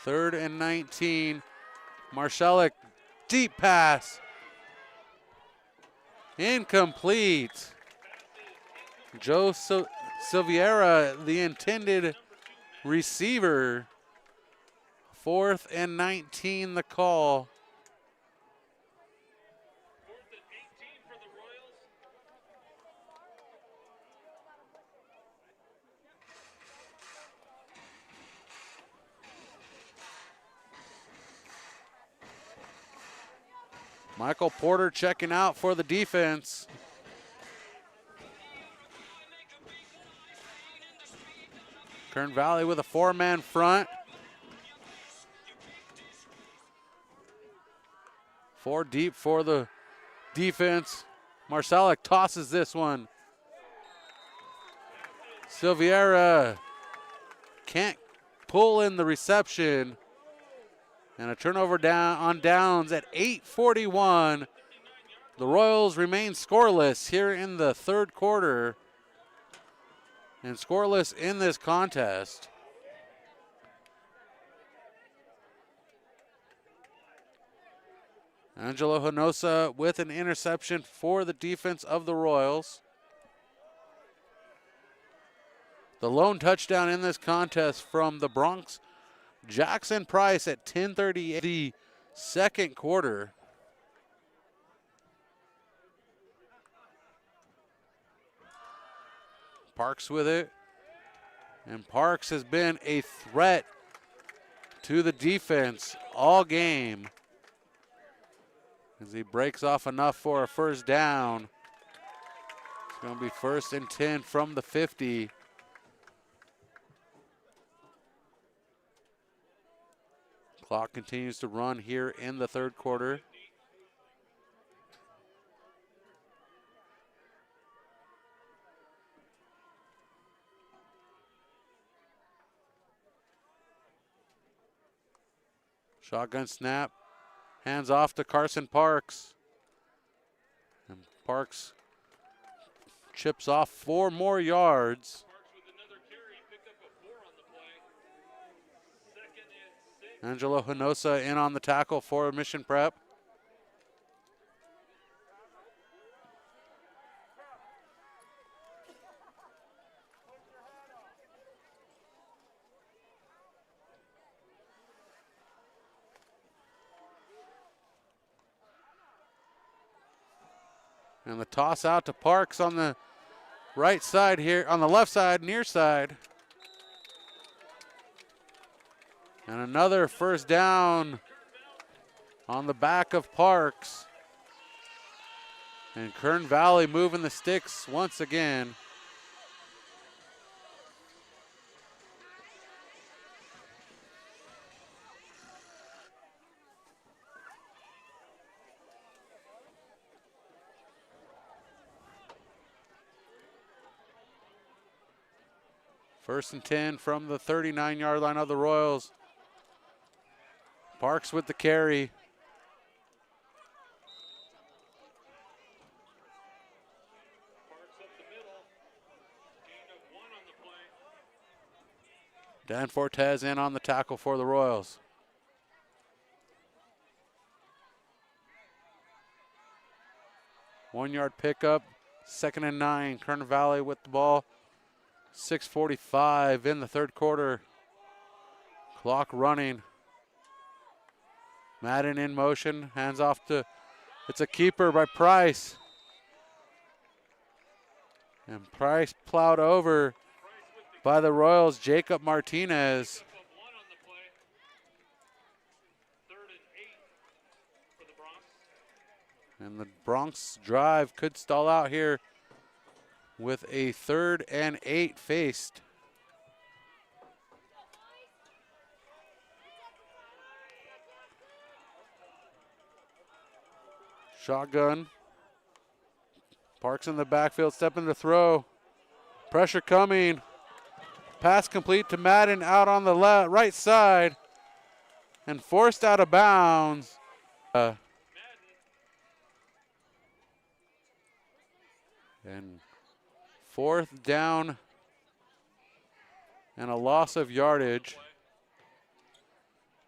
[SPEAKER 1] Third and 19. Marshalek, deep pass. Incomplete. Joe Silviera, the intended receiver. 4th and 19, the call. Michael Porter checking out for the defense. Kern Valley with a 4-man front. 4 deep for the defense. Marshalek tosses this one. Silviera can't pull in the reception. And a turnover down on downs at 8:41. The Royals remain scoreless here in the third quarter. And scoreless in this contest. Angelo Hinosa with an interception for the defense of the Royals. The lone touchdown in this contest from the Bronx, Jackson Price at 10:38, the second quarter. Parks with it. And Parks has been a threat to the defense all game, as he breaks off enough for a first down. It's going to be 1st and 10 from the 50. Clock continues to run here in the third quarter. Shotgun snap, hands off to Carson Parks. And Parks chips off 4 more yards. Angelo Hinosa in on the tackle for Mission Prep. And the toss out to Parks on the right side here, on the left side, near side. And another first down on the back of Parks. And Kern Valley moving the sticks once again. First and 10 from the 39-yard line of the Royals. Parks with the carry. Dan Fortes in on the tackle for the Royals. One-yard pickup, 2nd and 9. Kern Valley with the ball. 6:45 in the third quarter. Clock running. Madden in motion, hands off to, it's a keeper by Price. And Price plowed over by the Royals, Jacob Martinez. And the Bronx drive could stall out here with a 3rd and 8 faced. Shotgun. Parks in the backfield, stepping to throw. Pressure coming. Pass complete to Madden out on the right side. And forced out of bounds. And 4th down and a loss of yardage.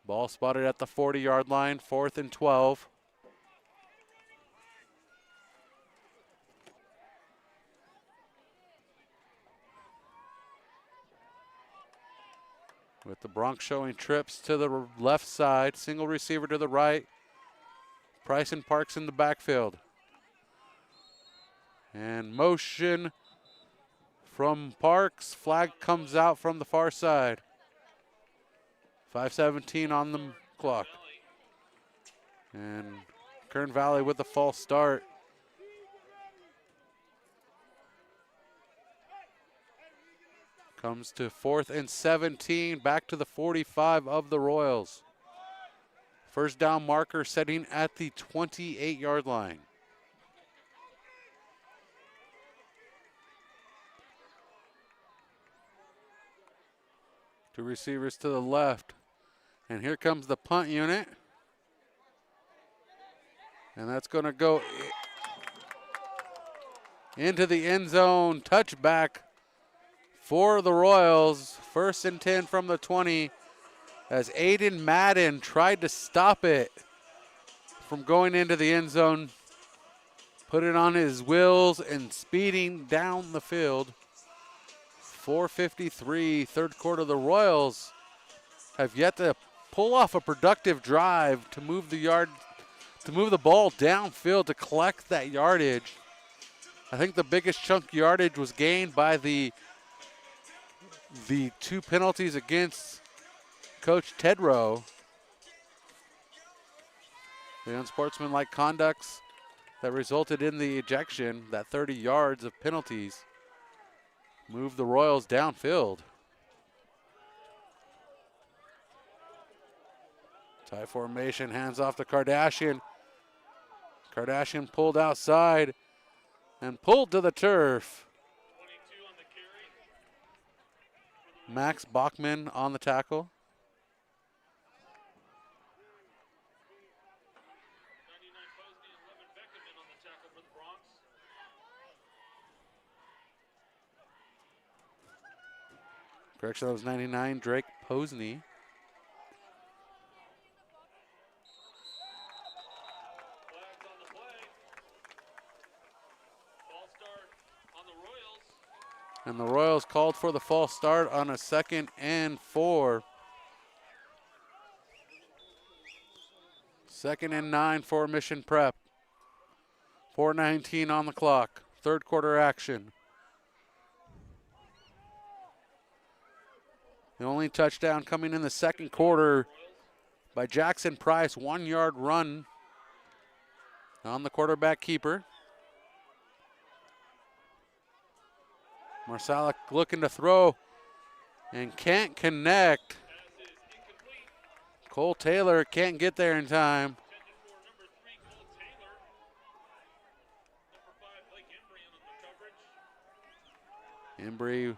[SPEAKER 1] Ball spotted at the 40-yard line, 4th and 12. With the Bronx showing trips to the left side, single receiver to the right. Price and Parks in the backfield. And motion from Parks. Flag comes out from the far side. 5:17 on the clock. And Kern Valley with the false start. Comes to 4th and 17, back to the 45 of the Royals. First down marker setting at the 28-yard line. Two receivers to the left. And here comes the punt unit. And that's going to go into the end zone. Touchback for the Royals. 1st and 10 from the 20 as Aiden Madden tried to stop it from going into the end zone. Put it on his wheels and speeding down the field. 4:53, third quarter. The Royals have yet to pull off a productive drive to move the ball downfield to collect that yardage. I think the biggest chunk yardage was gained by the 2 penalties against Coach Tedrow. The unsportsmanlike conducts that resulted in the ejection, that 30 yards of penalties, moved the Royals downfield. Tie formation, hands off to Kardashian. Kardashian pulled outside and pulled to the turf. Max Bachman on the tackle. Correction, that was 99, Drake Posney.
[SPEAKER 4] Flags on the play. Ball start on the Royals.
[SPEAKER 1] And the Royals called for the false start on a 2nd and 4. 2nd and 9 for Mission Prep. 4:19 on the clock. Third quarter action. The only touchdown coming in the second quarter by Jackson Price. 1-yard run on the quarterback keeper. Marsalic looking to throw and can't connect. Cole Taylor can't get there in time.
[SPEAKER 4] Intended for number 3, Cole Taylor. Number 5, Blake Embry on the coverage.
[SPEAKER 1] Embry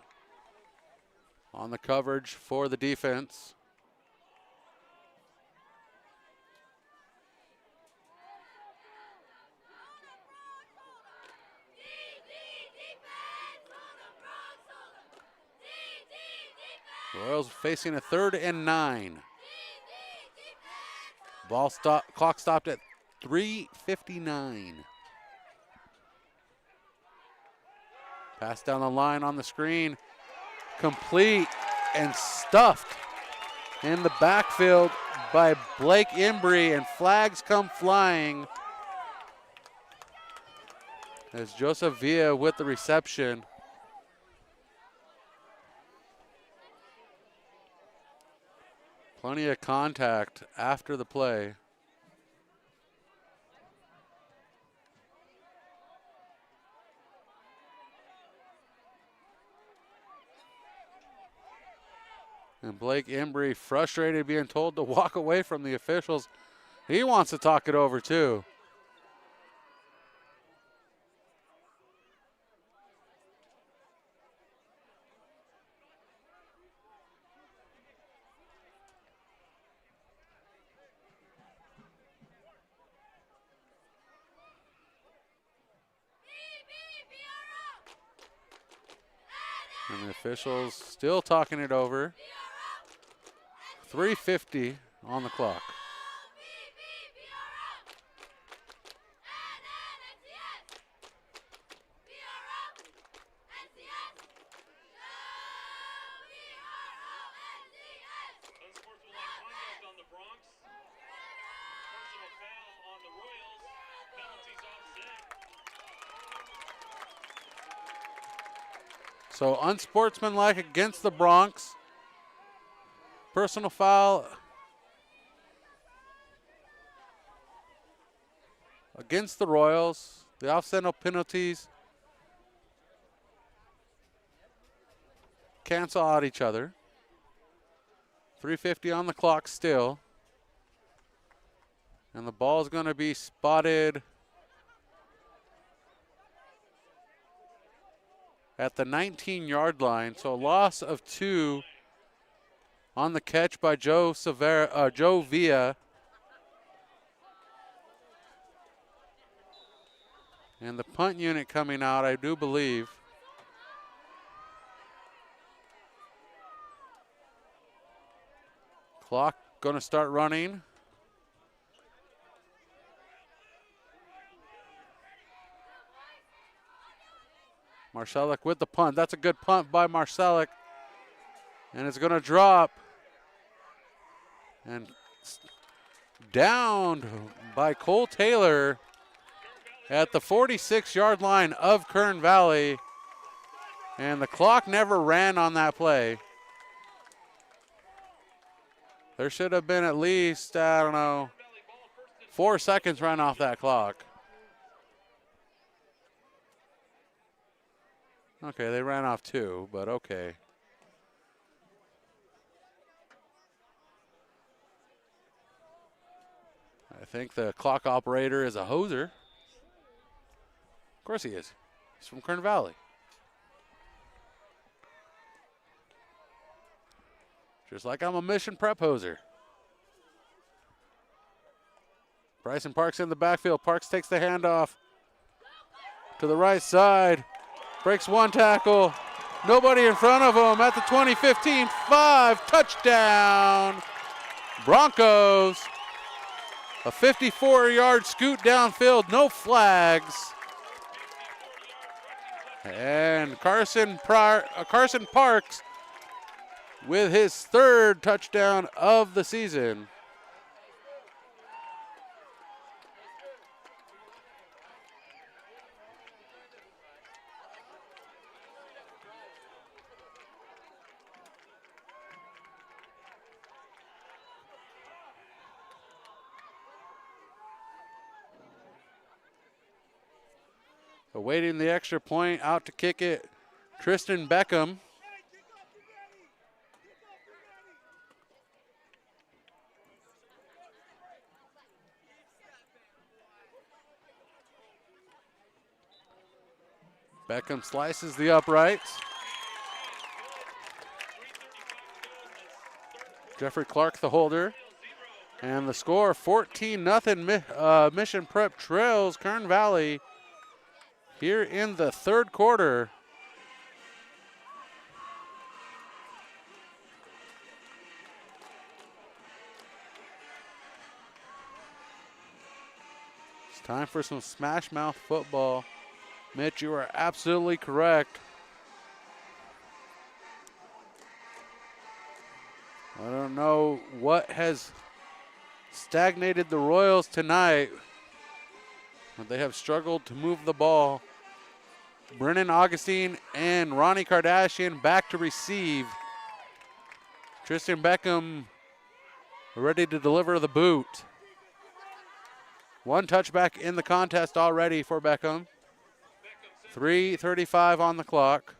[SPEAKER 1] on the coverage for the defense. Royals facing a 3rd and 9. Clock stopped at 3:59. Pass down the line on the screen. Complete and stuffed in the backfield by Blake Embry, and flags come flying as Joseph Villa with the reception. Plenty of contact after the play. And Blake Embry frustrated being told to walk away from the officials. He wants to talk it over too. And the officials still talking it over. 3:50 on the clock.
[SPEAKER 4] Unsportsmanlike conduct on the Bronx. Personal foul on the Royals. Penalties offset.
[SPEAKER 1] So unsportsmanlike against the Bronx. Personal foul against the Royals. The offset penalties cancel out each other. 3:50 on the clock still. And the ball is going to be spotted at the 19-yard line. So a loss of 2 on the catch by Joe Villa. And the punt unit coming out, I do believe. Clock going to start running. Marsalic with the punt. That's a good punt by Marsalic. And it's going to drop. And downed by Cole Taylor at the 46-yard line of Kern Valley. And the clock never ran on that play. There should have been at least, 4 seconds run off that clock. Okay, they ran off 2, but okay. I think the clock operator is a hoser. Of course he is. He's from Kern Valley. Just like I'm a Mission Prep hoser. Bryson Parks in the backfield. Parks takes the handoff to the right side. Breaks one tackle. Nobody in front of him at the 20-15, 5, touchdown, Broncos. A 54-yard scoot downfield, no flags. And Carson Parks with his 3rd touchdown of the season. Awaiting the extra point, out to kick it, Tristan Beckham. Beckham slices the uprights. Jeffrey Clark the holder. And the score, 14-0 Mission Prep trails Kern Valley here in the 3rd quarter. It's time for some smash mouth football. Mitch, you are absolutely correct. I don't know what has stagnated the Royals tonight, but they have struggled to move the ball. Brennan Augustine and Ronnie Kardashian back to receive. Tristan Beckham ready to deliver the boot. 1 touchback in the contest already for Beckham. 3:35 on the clock.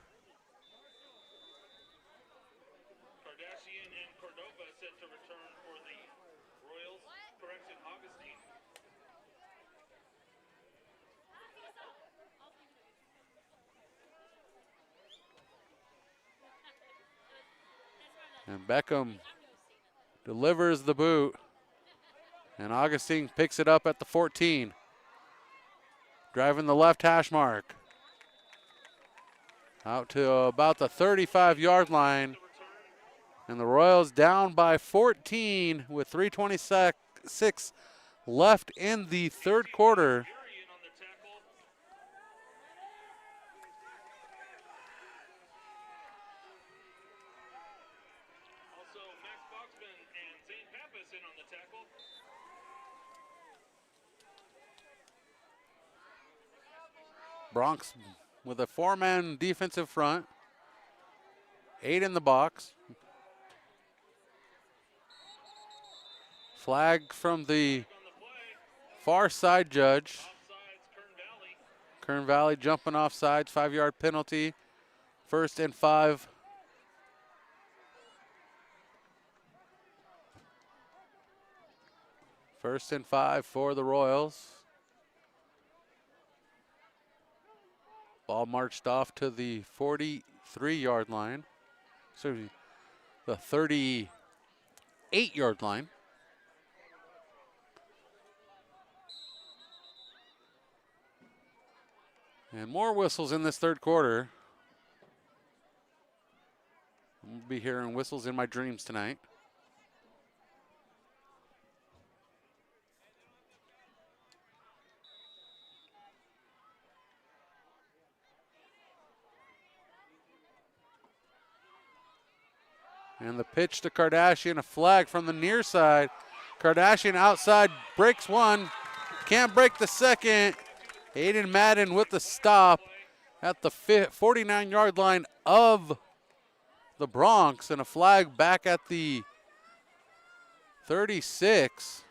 [SPEAKER 4] Kardashian and Cordova set to return for the Royals. Correction, Augustine.
[SPEAKER 1] And Beckham delivers the boot. And Augustine picks it up at the 14. Driving the left hash mark. Out to about the 35-yard line. And the Royals down by 14 with 3:26 left in the 3rd quarter.
[SPEAKER 4] Also, Max Boxman and Zane Pappas in on the tackle.
[SPEAKER 1] Bronx with a 4-man defensive front. 8 in the box. Flag from the far side judge. Kern Valley jumping off sides, 5-yard penalty. 1st and 5. First and 5 for the Royals. Ball marched off to the 43-yard line. So the 38-yard line. And more whistles in this 3rd quarter. I'll be hearing whistles in my dreams tonight. And the pitch to Kardashian, a flag from the near side. Kardashian outside, breaks 1, can't break the 2nd. Aiden Madden with the stop at the 49-yard line of the Bronx, and a flag back at the 36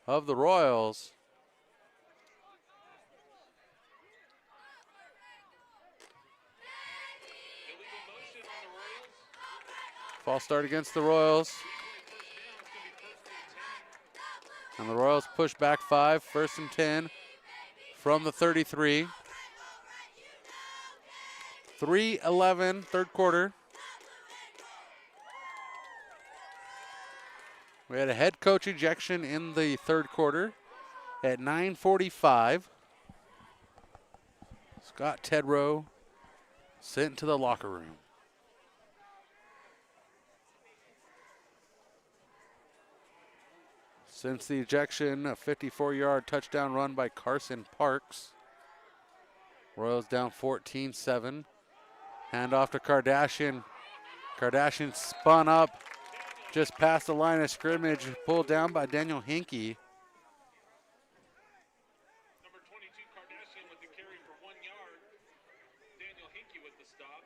[SPEAKER 1] of the Royals. False start against the Royals. And the Royals push back 5, 1st and 10 from the 33. 3:11, 3rd quarter. We had a head coach ejection in the 3rd quarter at 9:45. Scott Tedrow sent to the locker room. Since the ejection, a 54-yard touchdown run by Carson Parks. Royals down 14-7. Hand off to Kardashian. Kardashian spun up just past the line of scrimmage, pulled down by Daniel Hinkie.
[SPEAKER 4] Number 22, Kardashian with the carry for 1 yard. Daniel Hinkie with the stop.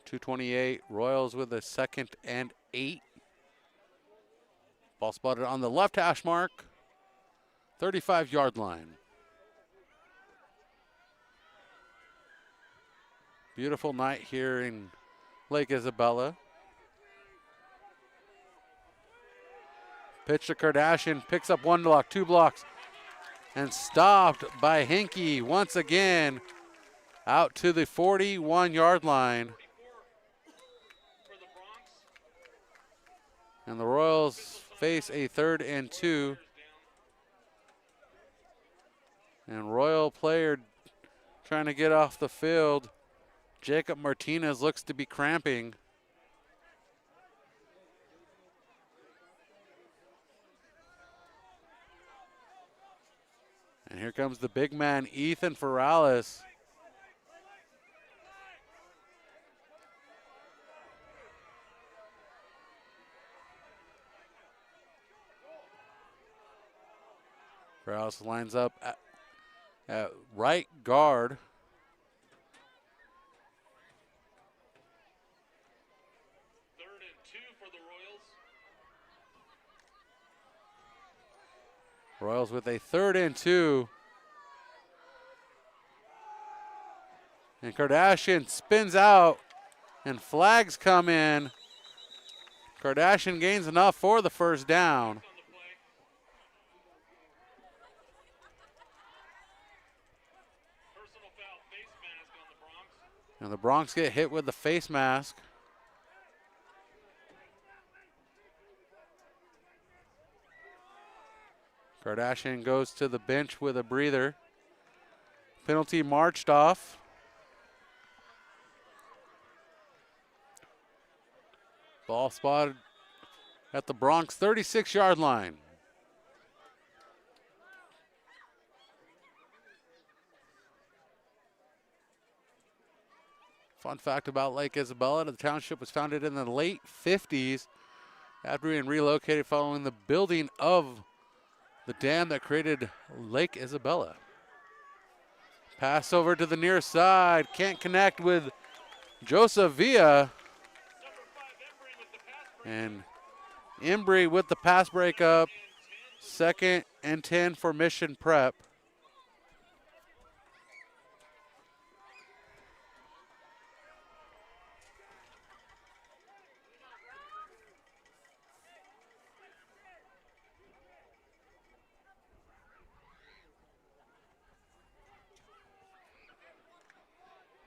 [SPEAKER 1] .228, Royals with a 2nd and 8. Ball spotted on the left hash mark, 35-yard line. Beautiful night here in Lake Isabella. Pitch to Kardashian, picks up 1 block, 2 blocks, and stopped by Hinkie once again out to the 41-yard line. And the Royals face a 3rd and 2. And Royal player trying to get off the field. Jacob Martinez looks to be cramping. And here comes the big man, Ethan Ferralis. Ferralis lines up at right guard. Royals with a 3rd and 2. And Kardashian spins out and flags come in. Kardashian gains enough for the 1st down. And the Bronx get hit with the face mask. Kardashian goes to the bench with a breather. Penalty marched off. Ball spotted at the Bronx 36-yard line. Fun fact about Lake Isabella, the township was founded in the late 50s after being relocated following the building of the dam that created Lake Isabella. Pass over to the near side, can't connect with Joseph Villa. And Embry with the pass breakup. 2nd and 10 for Mission Prep.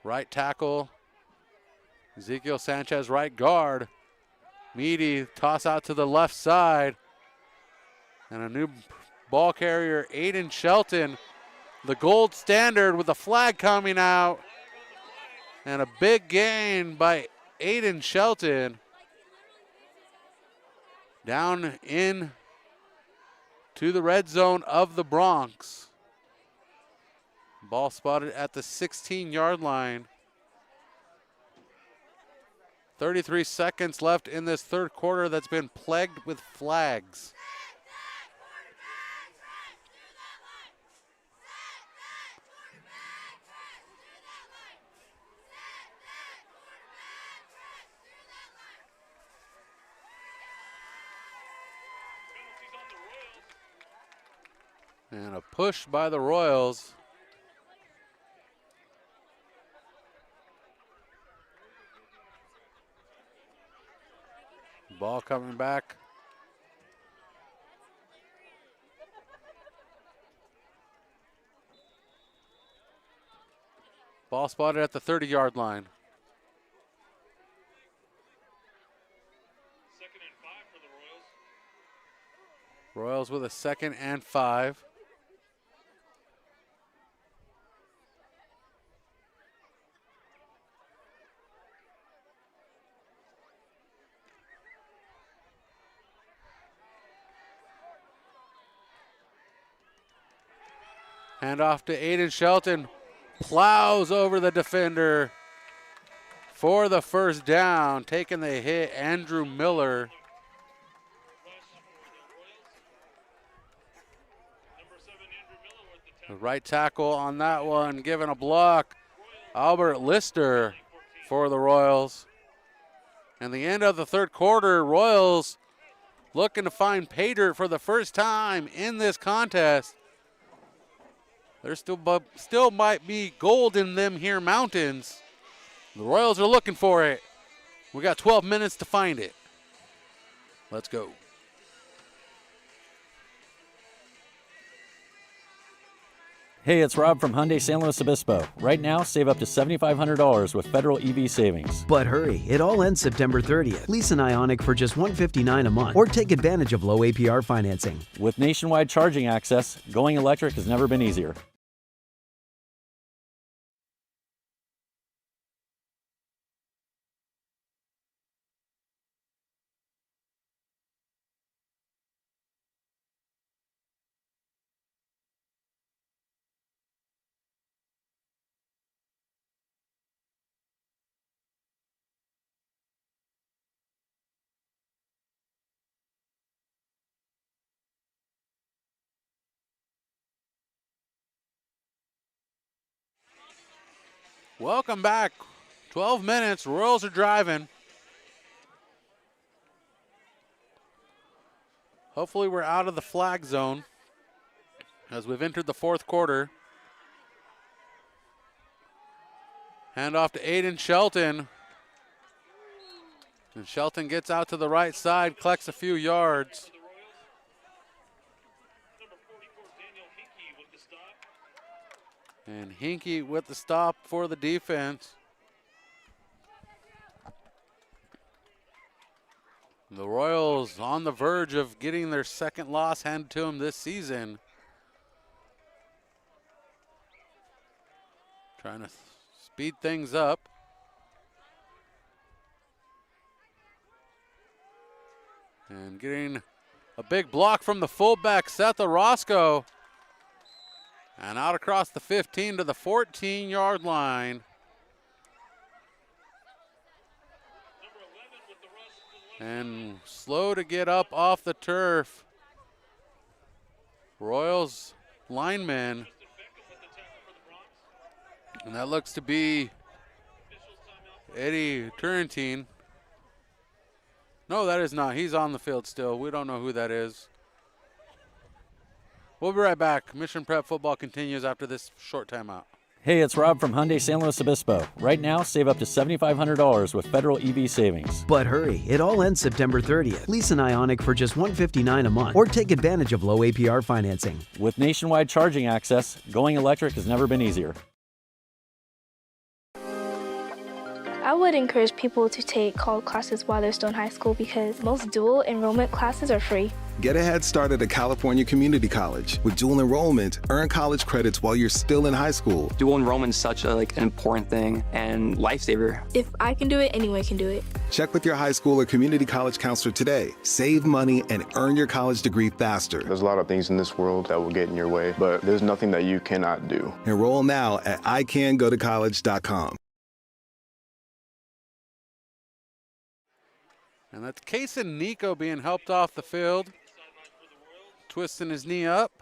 [SPEAKER 1] Right tackle, Ezekiel Sanchez, right guard. Meady toss out to the left side. And a new ball carrier, Aiden Shelton, the gold standard with the flag coming out. And a big gain by Aiden Shelton. Down in to the red zone of the Bronx. Ball spotted at the 16-yard line. 33 seconds left in this 3rd quarter that's been plagued with flags. And a push by the Royals. Ball coming back. Ball spotted at the 30-yard line.
[SPEAKER 4] 2nd and 5 for the Royals.
[SPEAKER 1] Royals with a 2nd and 5. Hand off to Aiden Shelton. Plows over the defender for the first down. Taking the hit, Andrew Miller. The right tackle on that one, giving a block. Albert Lister for the Royals. And the end of the third quarter, Royals looking to find pay dirt for the first time in this contest. There still might be gold in them here mountains. The Royals are looking for it. We got 12 minutes to find it. Let's go.
[SPEAKER 2] Hey, it's Rob from Hyundai San Luis Obispo. Right now, save up to $7,500 with federal EV savings.
[SPEAKER 3] But hurry, it all ends September 30th. Lease an Ioniq for just $159 a month or take advantage of low APR financing.
[SPEAKER 2] With nationwide charging access, going electric has never been easier.
[SPEAKER 1] Welcome back. 12 minutes. Royals are driving. Hopefully we're out of the flag zone as we've entered the fourth quarter. Hand off to Aiden Shelton. And Shelton gets out to the right side, collects a few yards. And Hinkie with the stop for the defense. The Royals on the verge of getting their second loss handed to them this season. Trying to speed things up. And getting a big block from the fullback, Seth Orozco. And out across the 15 to the 14-yard line. And slow to get up off the turf. Royals lineman. And that looks to be Eddie Turrentine. No, that is not. He's on the field still. We don't know who that is. We'll be right back. Mission Prep football continues after this short timeout.
[SPEAKER 2] Hey, it's Rob from Hyundai San Luis Obispo. Right now, save up to $7,500 with federal EV savings.
[SPEAKER 3] But hurry, it all ends September 30th. Lease an Ioniq for just $159 a month or take advantage of low APR financing.
[SPEAKER 2] With nationwide charging access, going electric has never been easier.
[SPEAKER 6] I would encourage people to take college classes while they're still in high school because most dual enrollment classes are free.
[SPEAKER 7] Get a head start at a California community college. With dual enrollment, earn college credits while you're still in high school.
[SPEAKER 8] Dual enrollment is such an important thing and lifesaver.
[SPEAKER 6] If I can do it, anyone can do it.
[SPEAKER 7] Check with your high school or community college counselor today. Save money and earn your college degree faster.
[SPEAKER 9] There's a lot of things in this world that will get in your way, but there's nothing that you cannot do.
[SPEAKER 7] Enroll now at icangotocollege.com.
[SPEAKER 1] And that's Kason Nico being helped off the field. Twisting his knee up.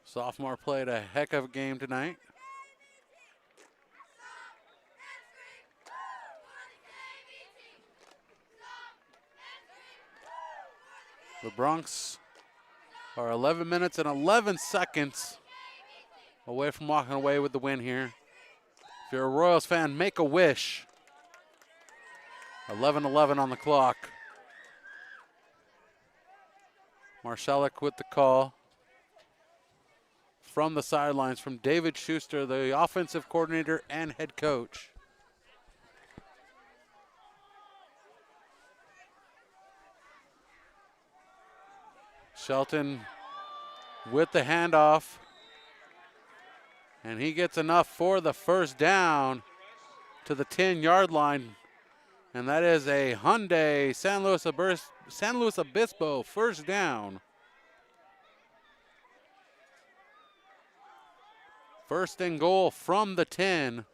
[SPEAKER 1] Sophomore played a heck of a game tonight. The Bronx are 11 minutes and 11 seconds away from walking away with the win here. If you're a Royals fan, make a wish. 11:11 on the clock. Marshalik with the call from the sidelines from David Schuster, the offensive coordinator and head coach. Shelton with the handoff. And he gets enough for the first down. to the 10-yard line. And that is a Hyundai San Luis Obispo first down. First and goal from the 10.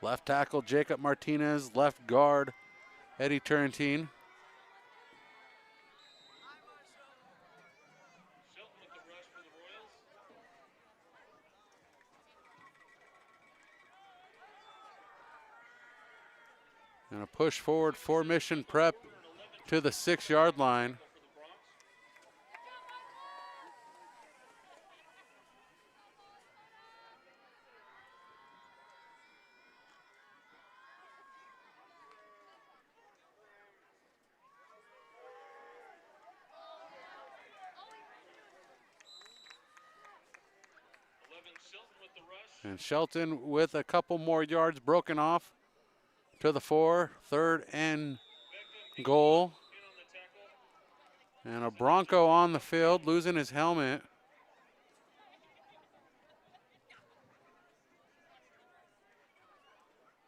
[SPEAKER 1] Left tackle Jacob Martinez, left guard Eddie Turrentine. And a push forward for Mission Prep to the 6-yard line. And Shelton with a couple more yards broken off to the 4, 3rd and goal. And a Bronco on the field, losing his helmet.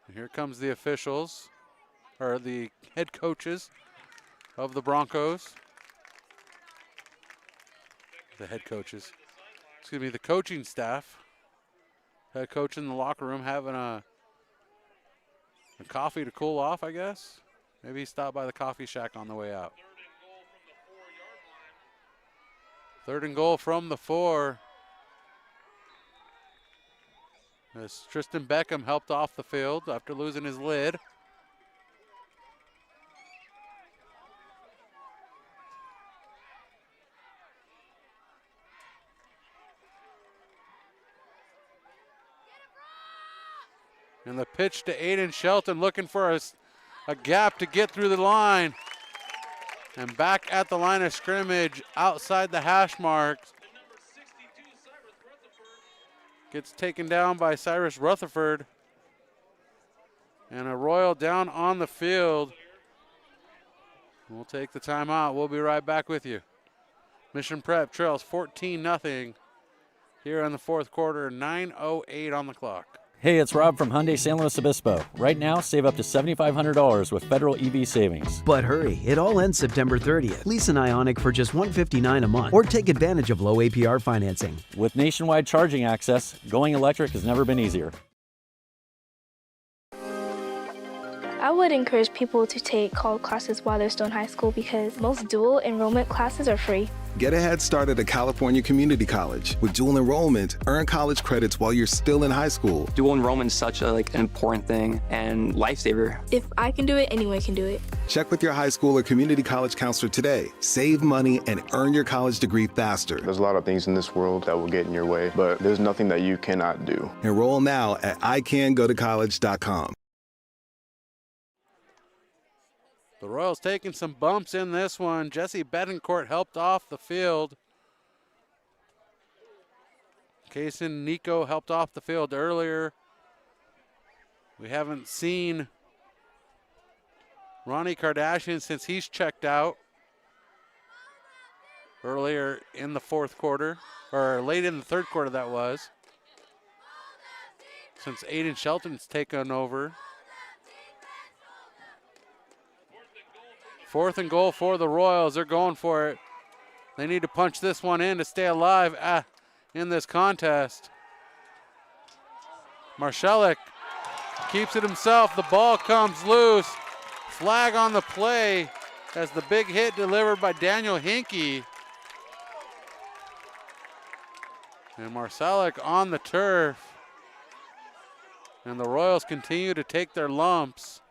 [SPEAKER 1] And here comes the officials, or the head coaches of the Broncos. The head coaches, excuse me, the coaching staff. Head coach in the locker room having a coffee to cool off, I guess. Maybe he stopped by the coffee shack on the way out. 3rd and goal from the 4. As Tristan Beckham helped off the field after losing his lid. And the pitch to Aiden Shelton, looking for a gap to get through the line. And back at the line of scrimmage, outside the hash marks. Gets taken down by Cyrus Rutherford. And a Royal down on the field. We'll take the timeout. We'll be right back with you. Mission Prep trails 14-0 here in the 4th quarter, 9:08 on the clock.
[SPEAKER 2] Hey, it's Rob from Hyundai San Luis Obispo. Right now, save up to $7,500 with federal EV savings.
[SPEAKER 3] But hurry, it all ends September 30th. Lease an Ioniq for just $159 a month or take advantage of low APR financing.
[SPEAKER 2] With nationwide charging access, going electric has never been easier.
[SPEAKER 6] I would encourage people to take college classes while they're still in high school because most dual enrollment classes are free.
[SPEAKER 7] Get a head start at a California community college. With dual enrollment, earn college credits while you're still in high school.
[SPEAKER 8] Dual enrollment is such an important thing and lifesaver.
[SPEAKER 6] If I can do it, anyone can do it.
[SPEAKER 7] Check with your high school or community college counselor today. Save money and earn your college degree faster.
[SPEAKER 9] There's a lot of things in this world that will get in your way, but there's nothing that you cannot do.
[SPEAKER 7] Enroll now at icangotocollege.com.
[SPEAKER 1] The Royals taking some bumps in this one. Jesse Betancourt helped off the field. Kaysen Nico helped off the field earlier. We haven't seen Ronnie Kardashian since he's checked out earlier in the 4th quarter, or late in the 3rd quarter that was, since Aiden Shelton's taken over. 4th and goal for the Royals. They're going for it. They need to punch this one in to stay alive in this contest. Marshalik keeps it himself. The ball comes loose. Flag on the play as the big hit delivered by Daniel Hinkey. And Marshalik on the turf. And the Royals continue to take their lumps.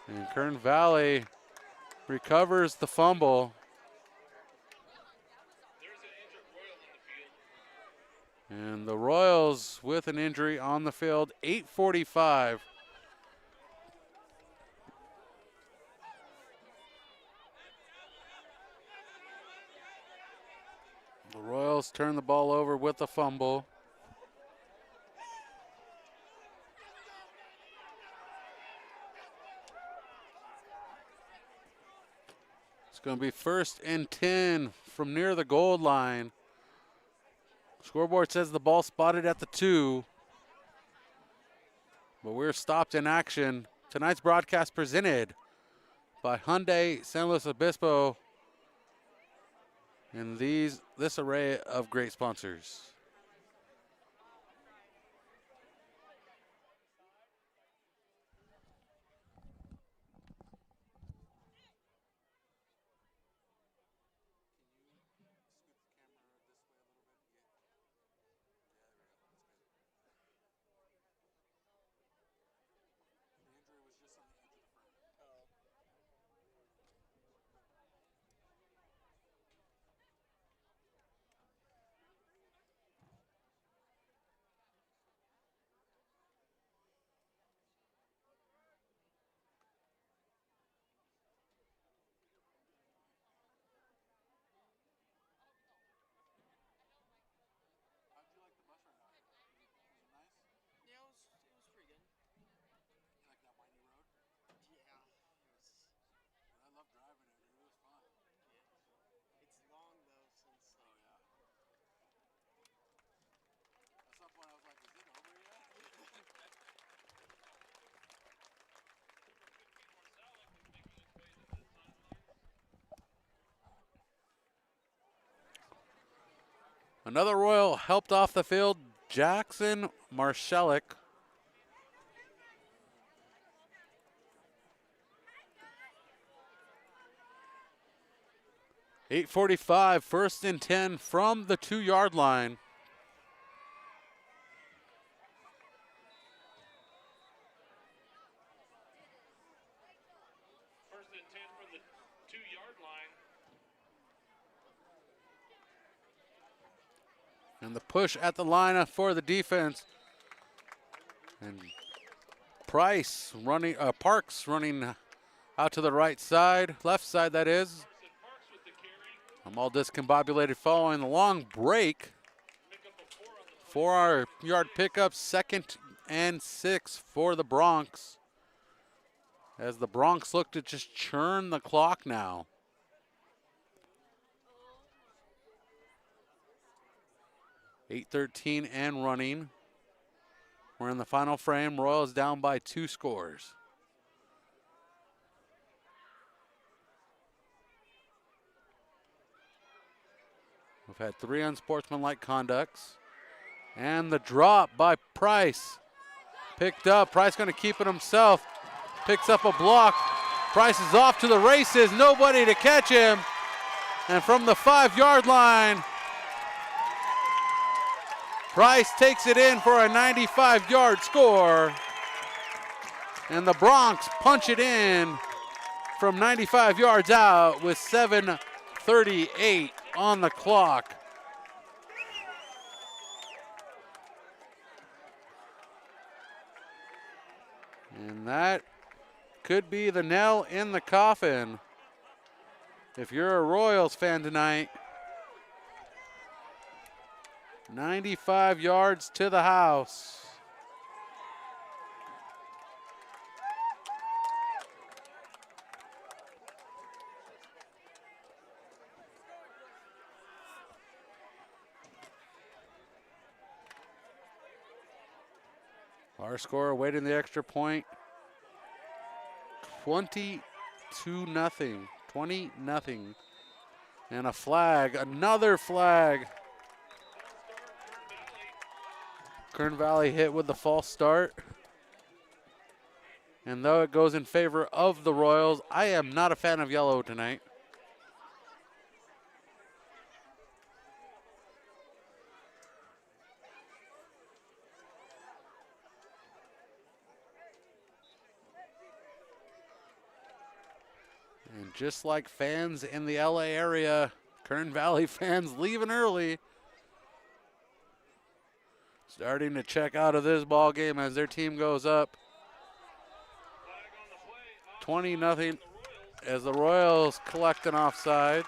[SPEAKER 1] And Kern Valley recovers the fumble. And the Royals with an injury on the field, 8:45. The Royals turn the ball over with a fumble. going to be 1st and 10 from near the goal line. Scoreboard says the ball spotted at the 2. But we're stopped in action. Tonight's broadcast presented by Hyundai San Luis Obispo and this array of great sponsors. Another Royal helped off the field, Jackson Marshalik. .845, 1st and 10 from the 2-yard line.
[SPEAKER 4] First and 10 from the 2-yard line.
[SPEAKER 1] And the push at the line for the defense. And Parks running out to the right side, left side that is. I'm all discombobulated following the long break. 4-yard pickup, 2nd and 6 for the Broncs. As the Broncs look to just churn the clock now. .813 and running. We're in the final frame. Royals down by 2 scores. We've had 3 unsportsmanlike conducts. And the drop by Price. Picked up. Price going to keep it himself. Picks up a block. Price is off to the races. Nobody to catch him. And from the 5-yard line, Price takes it in for a 95-yard score. And the Broncs punch it in from 95 yards out with 7:38 on the clock. And that could be the nail in the coffin if you're a Royals fan tonight. 95 yards to the house. Our score awaiting the extra point. 20-0. 20-0. And a flag, another flag. Kern Valley hit with the false start. And though it goes in favor of the Royals, I am not a fan of yellow tonight. And just like fans in the LA area, Kern Valley fans leaving early. Starting to check out of this ball game as their team goes up. 20-0 as the Royals collect an offsides.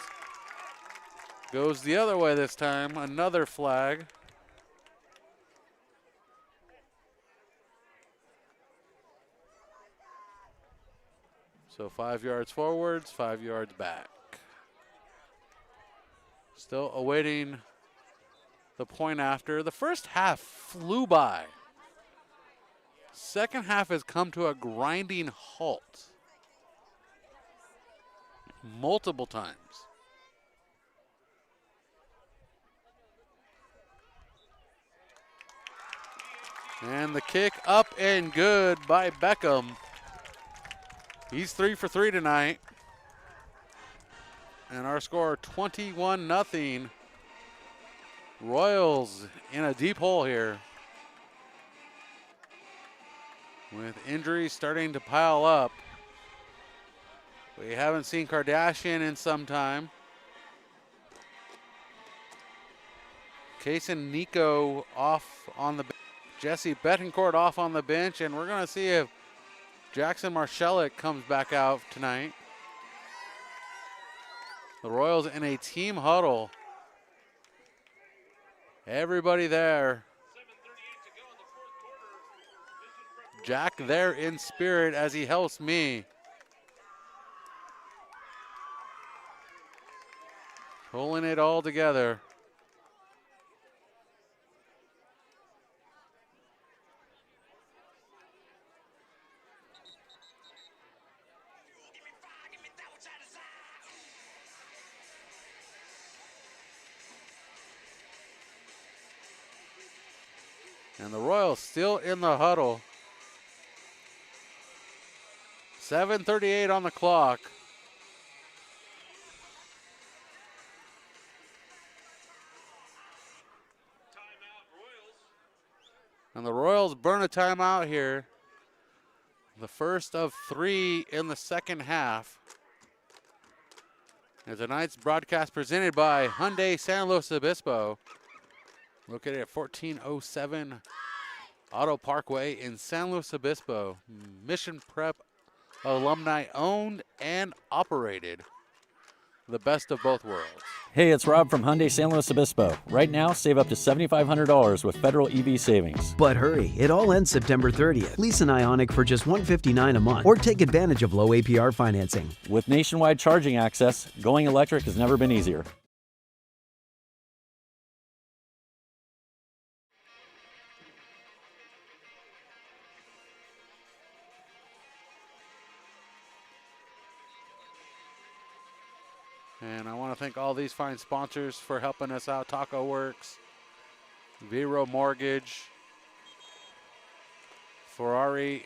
[SPEAKER 1] Goes the other way this time, another flag. So 5 yards forwards, 5 yards back. Still awaiting the point after. The first half flew by. Second half has come to a grinding halt multiple times. And the kick up and good by Beckham. He's 3 for 3 tonight. And our score 21-0. Royals in a deep hole here, with injuries starting to pile up. We haven't seen Kardashian in some time. Case and Nico off on the bench. Jesse Betancourt off on the bench, and we're going to see if Jackson Marshallek comes back out tonight. The Royals in a team huddle. Everybody there. Jack there in spirit as he helps me. Pulling it all together. And the Royals still in the huddle. 7:38 on the clock. And the Royals burn a timeout here. The first of 3 in the second half. And tonight's broadcast presented by Hyundai San Luis Obispo. Located at 1407 Auto Parkway in San Luis Obispo. Mission Prep alumni owned and operated. The best of both worlds.
[SPEAKER 2] Hey, it's Rob from Hyundai San Luis Obispo. Right now, save up to $7,500 with federal EV savings.
[SPEAKER 3] But hurry, it all ends September 30th. Lease an Ioniq for just $159 a month or take advantage of low APR financing.
[SPEAKER 2] With nationwide charging access, going electric has never been easier.
[SPEAKER 1] And I want to thank all these fine sponsors for helping us out. Taco Works, Vero Mortgage, Ferrari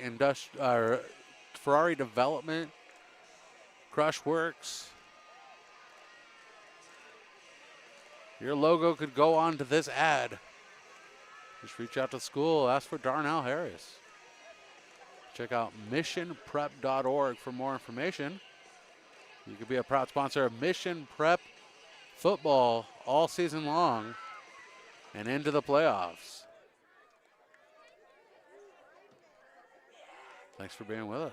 [SPEAKER 1] Development, Crush Works. Your logo could go on to this ad. Just reach out to the school, ask for Darnell Harris. Check out missionprep.org for more information. You could be a proud sponsor of Mission Prep football all season long and into the playoffs. Thanks for being with us.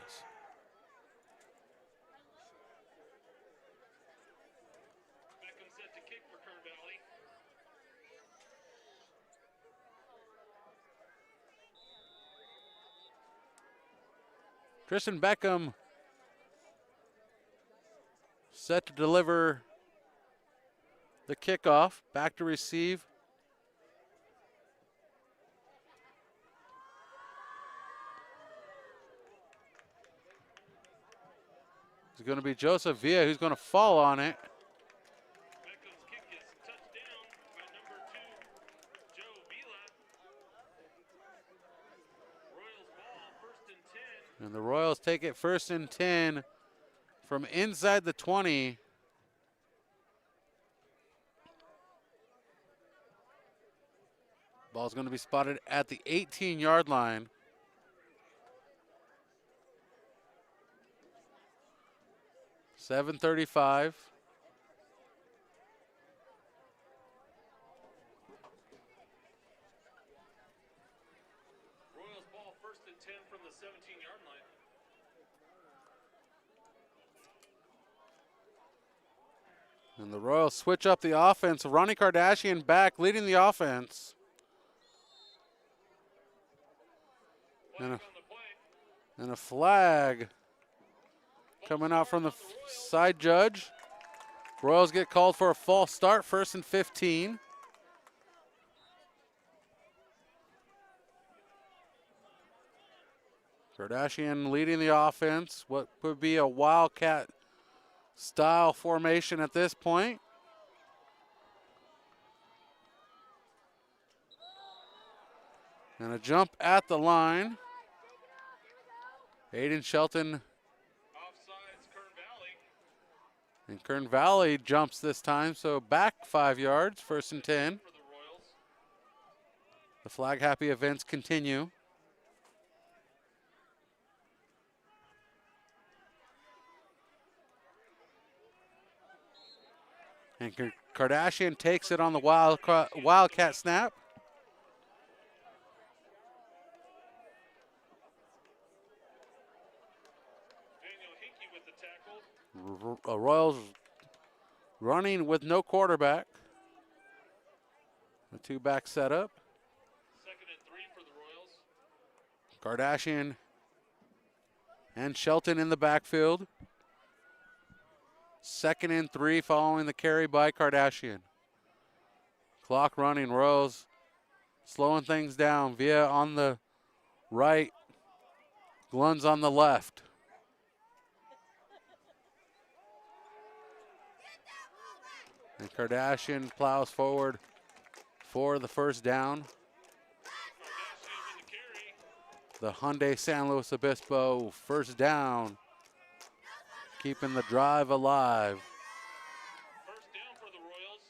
[SPEAKER 4] Beckham set to kick for Kern Valley.
[SPEAKER 1] Tristan Beckham set to deliver the kickoff. Back to receive. It's going to be Joseph Villa who's going to fall on it.
[SPEAKER 4] Beckham's kick is touched down by number 2, Joe Vila. Royals ball, 1st and 10.
[SPEAKER 1] And the Royals take it 1st and 10 from inside the 20. Ball's going to be spotted at the 18-yard line. .735.
[SPEAKER 4] Royals ball, 1st and 10 from the 17-yard line.
[SPEAKER 1] And the Royals switch up the offense. Ronnie Kardashian back, leading the offense. And a flag coming out from the side judge. Royals get called for a false start, 1st and 15. Kardashian leading the offense. What could be a Wildcat style formation at this point. And a jump at the line. Aiden Shelton.
[SPEAKER 4] Offsides, Kern Valley.
[SPEAKER 1] And Kern Valley jumps this time, so back 5 yards, 1st and 10.
[SPEAKER 4] For the Royals.
[SPEAKER 1] The flag happy events continue. And Kardashian takes it on the Wildcat snap.
[SPEAKER 4] Daniel Hickey with the tackle.
[SPEAKER 1] Royals running with no quarterback. The 2-back setup.
[SPEAKER 4] 2nd and 3 for the Royals.
[SPEAKER 1] Kardashian and Shelton in the backfield. 2nd and 3 following the carry by Kardashian. Clock running, Royals slowing things down. Via on the right, Glun's on the left. And Kardashian plows forward for the 1st down.
[SPEAKER 4] Kardashian with the carry.
[SPEAKER 1] The Hyundai San Luis Obispo 1st down, keeping the drive alive
[SPEAKER 4] 1st down for the Royals.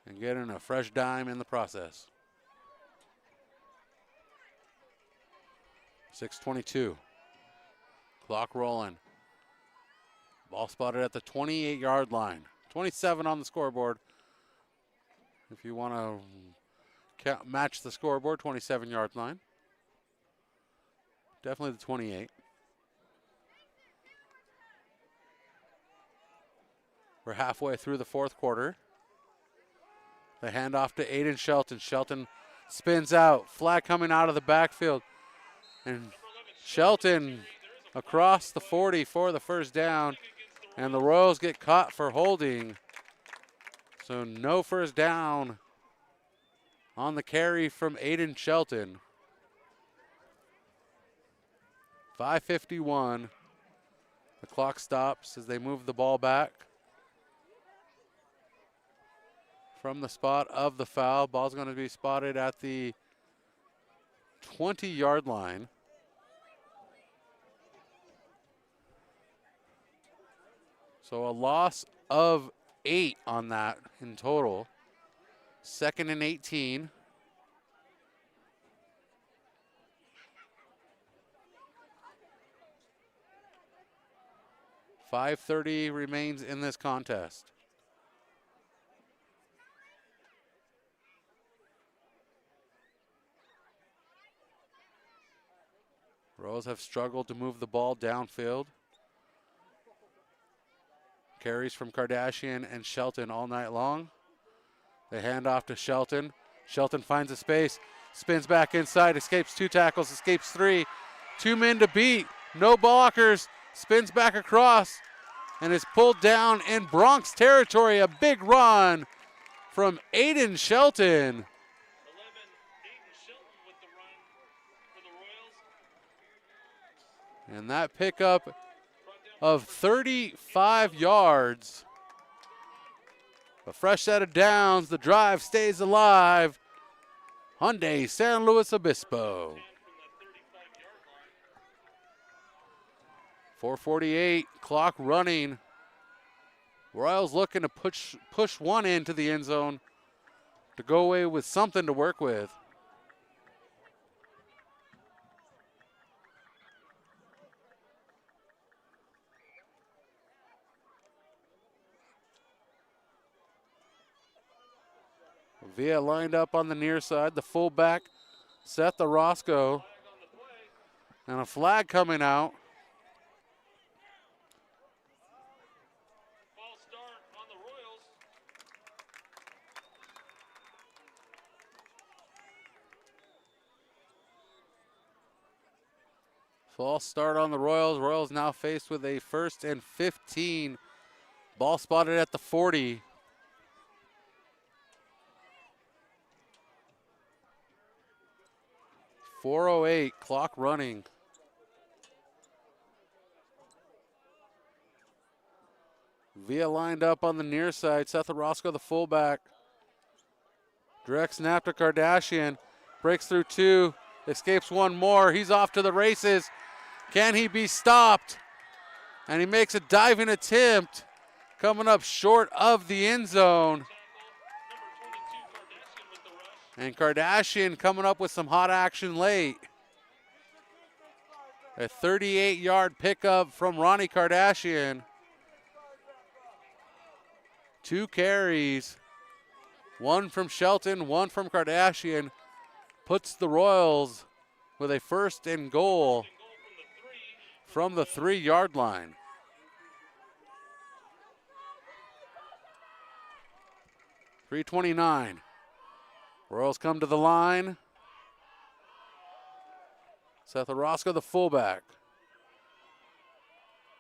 [SPEAKER 1] and getting a fresh dime in the process. 6:22. Clock rolling. Ball spotted at the 28-yard line. 27 on the scoreboard. If you want to match the scoreboard, 27-yard line. Definitely the 28. We're halfway through the 4th quarter. The handoff to Aiden Shelton. Shelton spins out. Flag coming out of the backfield. And Shelton across the 40 for the 1st down. And the Royals get caught for holding. So no 1st down on the carry from Aiden Shelton. 5:51. The clock stops as they move the ball back from the spot of the foul. Ball's going to be spotted at the 20-yard line. So a loss of 8 on that in total. 2nd and 18. .530 remains in this contest. Royals have struggled to move the ball downfield. Carries from Kardashian and Shelton all night long. They hand off to Shelton. Shelton finds a space, spins back inside, escapes 2 tackles, escapes 3. 2 men to beat, no blockers, spins back across, and is pulled down in Bronx territory. A big run from Aiden Shelton.
[SPEAKER 4] 11, Aiden Shelton with the run for the Royals.
[SPEAKER 1] And that pickup of 35 yards. A fresh set of downs. The drive stays alive. Hyundai San Luis Obispo. 4:48, clock running. Royals looking to push one into the end zone to go away with something to work with. Villa lined up on the near side. The fullback, Seth Orozco. And a flag coming out.
[SPEAKER 4] False start on the Royals.
[SPEAKER 1] False start on the Royals. Royals now faced with a 1st and 15 Ball spotted at the 40. .408, clock running. Villa lined up on the near side. Seth Orozco, the fullback. Direct snap to Kardashian. Breaks through two. Escapes one more. He's off to the races. Can he be stopped? And he makes a diving attempt. Coming up short of the end zone. And Kardashian coming up with some hot action late. A 38-yard pickup from Ronnie Kardashian. 2 carries. 1 from Shelton, 1 from Kardashian. Puts the Royals with a 1st and goal from the 3-yard line. .329. Royals come to the line. Seth Orozco, the fullback.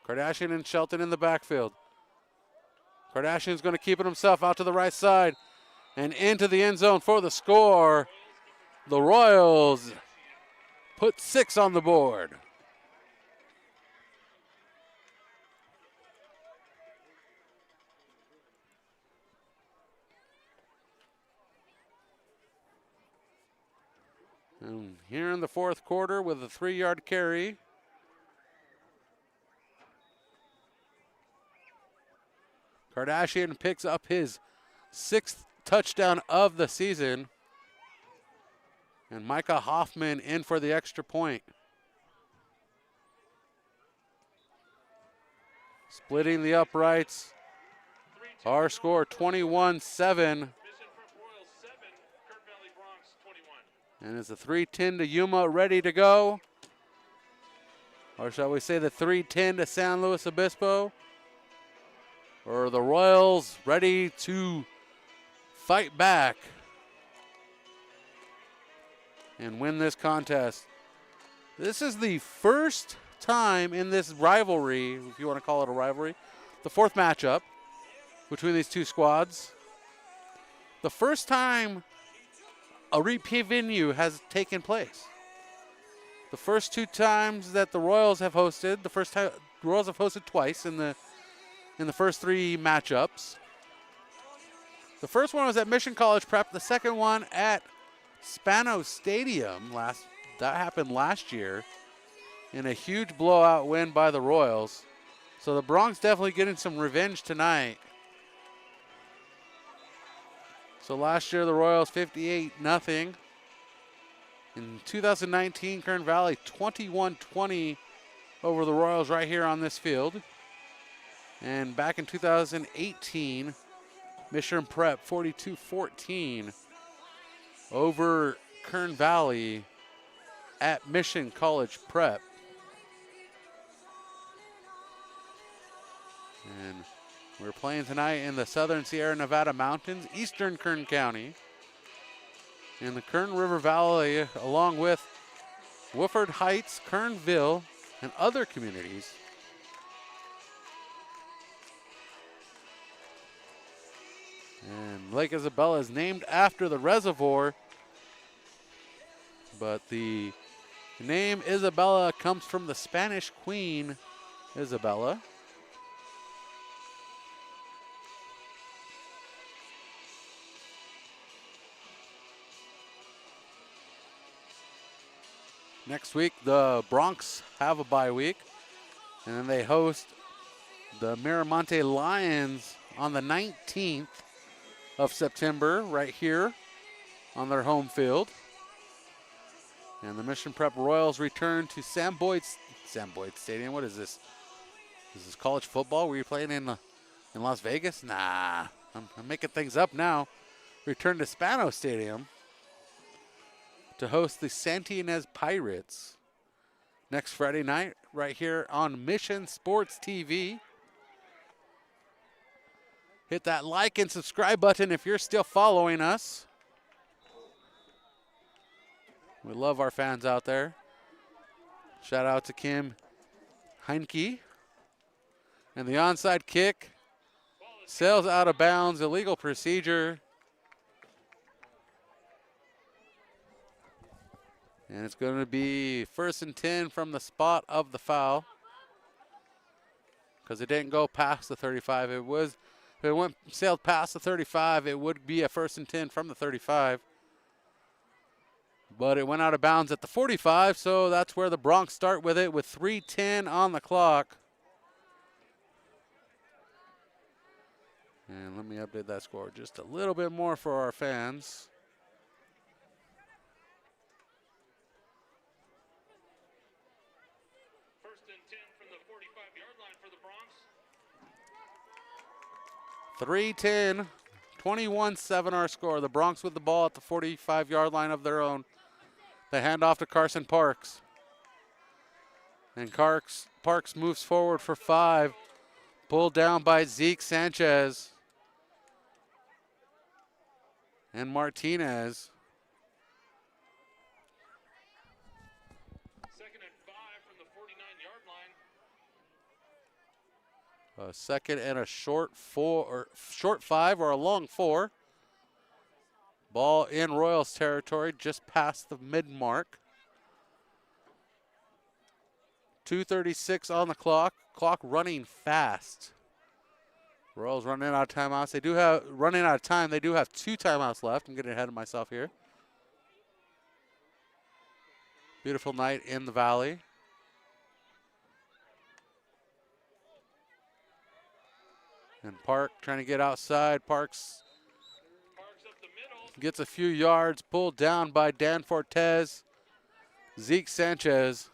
[SPEAKER 1] Kardashian and Shelton in the backfield. Kardashian's going to keep it himself out to the right side and into the end zone for the score. The Royals put 6 on the board. And here in the 4th quarter with a 3-yard carry. Kardashian picks up his 6th touchdown of the season. And Micah Hoffman in for the extra point. Splitting the uprights. Our score 21-7. And it's a 3-10 to Yuma, ready to go. Or shall we say the 3-10 to San Luis Obispo? Or the Royals ready to fight back and win this contest. This is the first time in this rivalry, if you want to call it a rivalry, the 4th matchup between these two squads. The first time a repeat venue has taken place. The first 2 times that the Royals have hosted, the Royals have hosted twice in the first 3 matchups. The first one was at Mission College Prep. The second one at Spano Stadium. That happened last year in a huge blowout win by the Royals. So the Bronx definitely getting some revenge tonight. So last year the Royals 58-0. In 2019, Kern Valley 21-20 over the Royals right here on this field. And back in 2018, Mission Prep 42-14 over Kern Valley at Mission College Prep. And we're playing tonight in the Southern Sierra Nevada Mountains, Eastern Kern County, in the Kern River Valley, along with Woodford Heights, Kernville, and other communities. And Lake Isabella is named after the reservoir, but the name Isabella comes from the Spanish Queen Isabella. Next week, the Bronx have a bye week, and then they host the Miramonte Lions on the 19th of September right here on their home field. And the Mission Prep Royals return to Sam Boyd Stadium. What is this? Is this college football? Were you playing in Las Vegas? Nah, I'm making things up now. Return to Spano Stadium to host the Santa Ynez Pirates next Friday night right here on Mission Sports TV. Hit that like and subscribe button if you're still following us. We love our fans out there. Shout out to Kim Heinke. And the onside kick Sails out of bounds, illegal procedure. And it's going to be 1st and 10 from the spot of the foul. Because it didn't go past the 35. If it sailed past the 35, it would be a 1st and 10 from the 35. But it went out of bounds at the 45, so that's where the Broncs start with it with 3:10 on the clock. And let me update that score just a little bit more for our fans.
[SPEAKER 4] First and 10 from the 45-yard line for the Broncs.
[SPEAKER 1] 3:10, 21-7 our score. The Broncs with the ball at the 45-yard line of their own. They hand off to Carson Parks. And Parks moves forward for 5. Pulled down by Zeke Sanchez. And Martinez.
[SPEAKER 4] 2nd and 5 from the 49-yard line.
[SPEAKER 1] A second and a short 5 or a long 4. Ball in Royals territory, just past the mid-mark. 2:36 on the clock. Clock running fast. Royals running out of timeouts. They do have running out of time. They do have 2 timeouts left. I'm getting ahead of myself here. Beautiful night in the Valley. And Park trying to get outside. Parks
[SPEAKER 4] Up the middle.
[SPEAKER 1] gets a few yards, pulled down by Dan Fortes, Zeke Sanchez,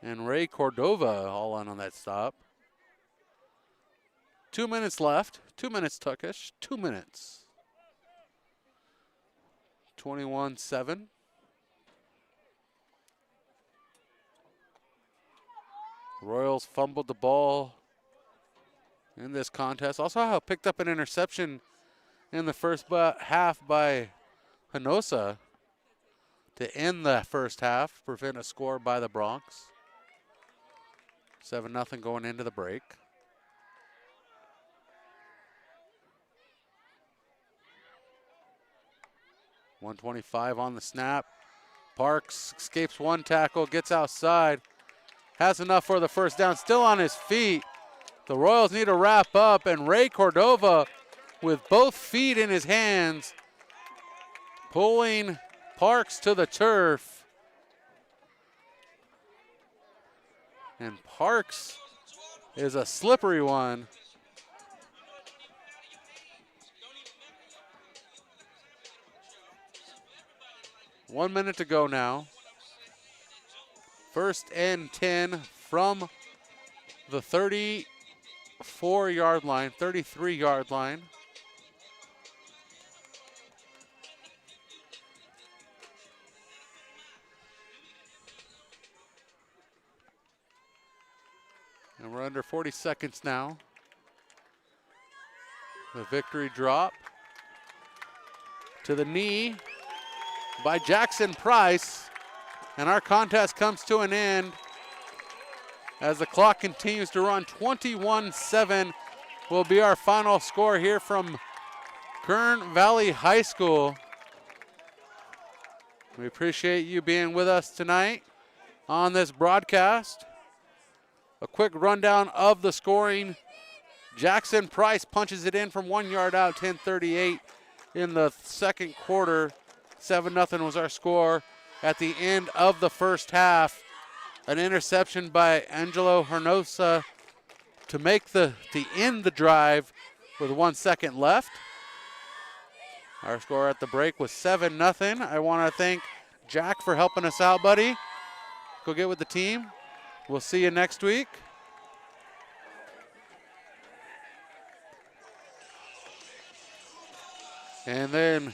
[SPEAKER 1] and Ray Cordova all in on that stop. 2 minutes left. 2 minutes took us. 2 minutes. 21-7. Royals fumbled the ball in this contest. Also picked up an interception in the first half by Hinosa to end the first half, prevent a score by the Broncs. 7-0 going into the break. .125 on the snap. Parks escapes one tackle, gets outside, has enough for the first down, still on his feet. The Royals need to wrap up, and Ray Cordova with both feet in his hands, pulling Parks to the turf. And Parks is a slippery one. One minute to go now. 1st and 10 from the 34-yard line, 33-yard line. And we're under 40 seconds now. The victory drop to the knee by Jackson Price. And our contest comes to an end as the clock continues to run. 21-7 will be our final score here from Kern Valley High School. We appreciate you being with us tonight on this broadcast. A quick rundown of the scoring. Jackson Price punches it in from 1 yard out, 10:38 in the second quarter. 7-0 was our score at the end of the first half. An interception by Angelo Hernosa to end the drive with 1 second left. Our score at the break was 7-0. I want to thank Jack for helping us out, buddy. Go get with the team. We'll see you next week. And then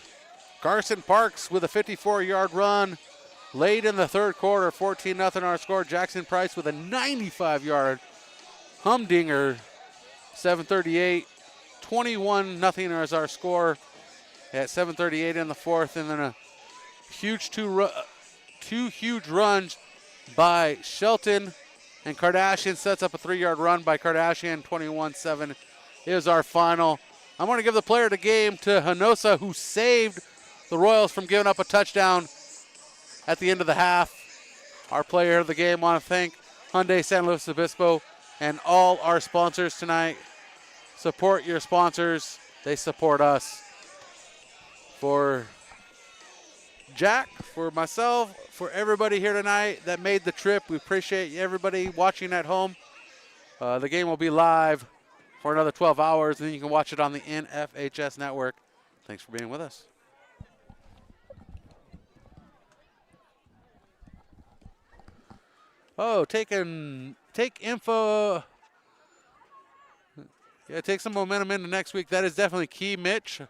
[SPEAKER 1] Carson Parks with a 54-yard run late in the third quarter, 14-0 our score. Jackson Price with a 95-yard humdinger, 7:38. 21-0 is our score at 7:38 in the fourth. And then a huge two huge runs by Shelton, and Kardashian sets up a 3-yard run by Kardashian. 21-7 is our final. I'm going to give the player of the game to Hinosa, who saved the Royals from giving up a touchdown at the end of the half. Our player of the game, want to thank Hyundai San Luis Obispo and all our sponsors tonight. Support your sponsors. They support us. For Jack, for myself, for everybody here tonight that made the trip, we appreciate everybody watching at home. The game will be live for another 12 hours, and then you can watch it on the NFHS network. Thanks for being with us. Oh, take info. Yeah, take some momentum into next week. That is definitely key, Mitch.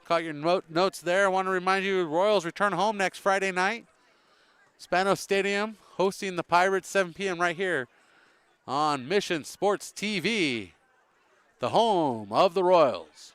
[SPEAKER 1] Caught your notes there. I want to remind you, Royals return home next Friday night. Spanos Stadium hosting the Pirates, 7 p.m. right here on Mission Sports TV, the home of the Royals.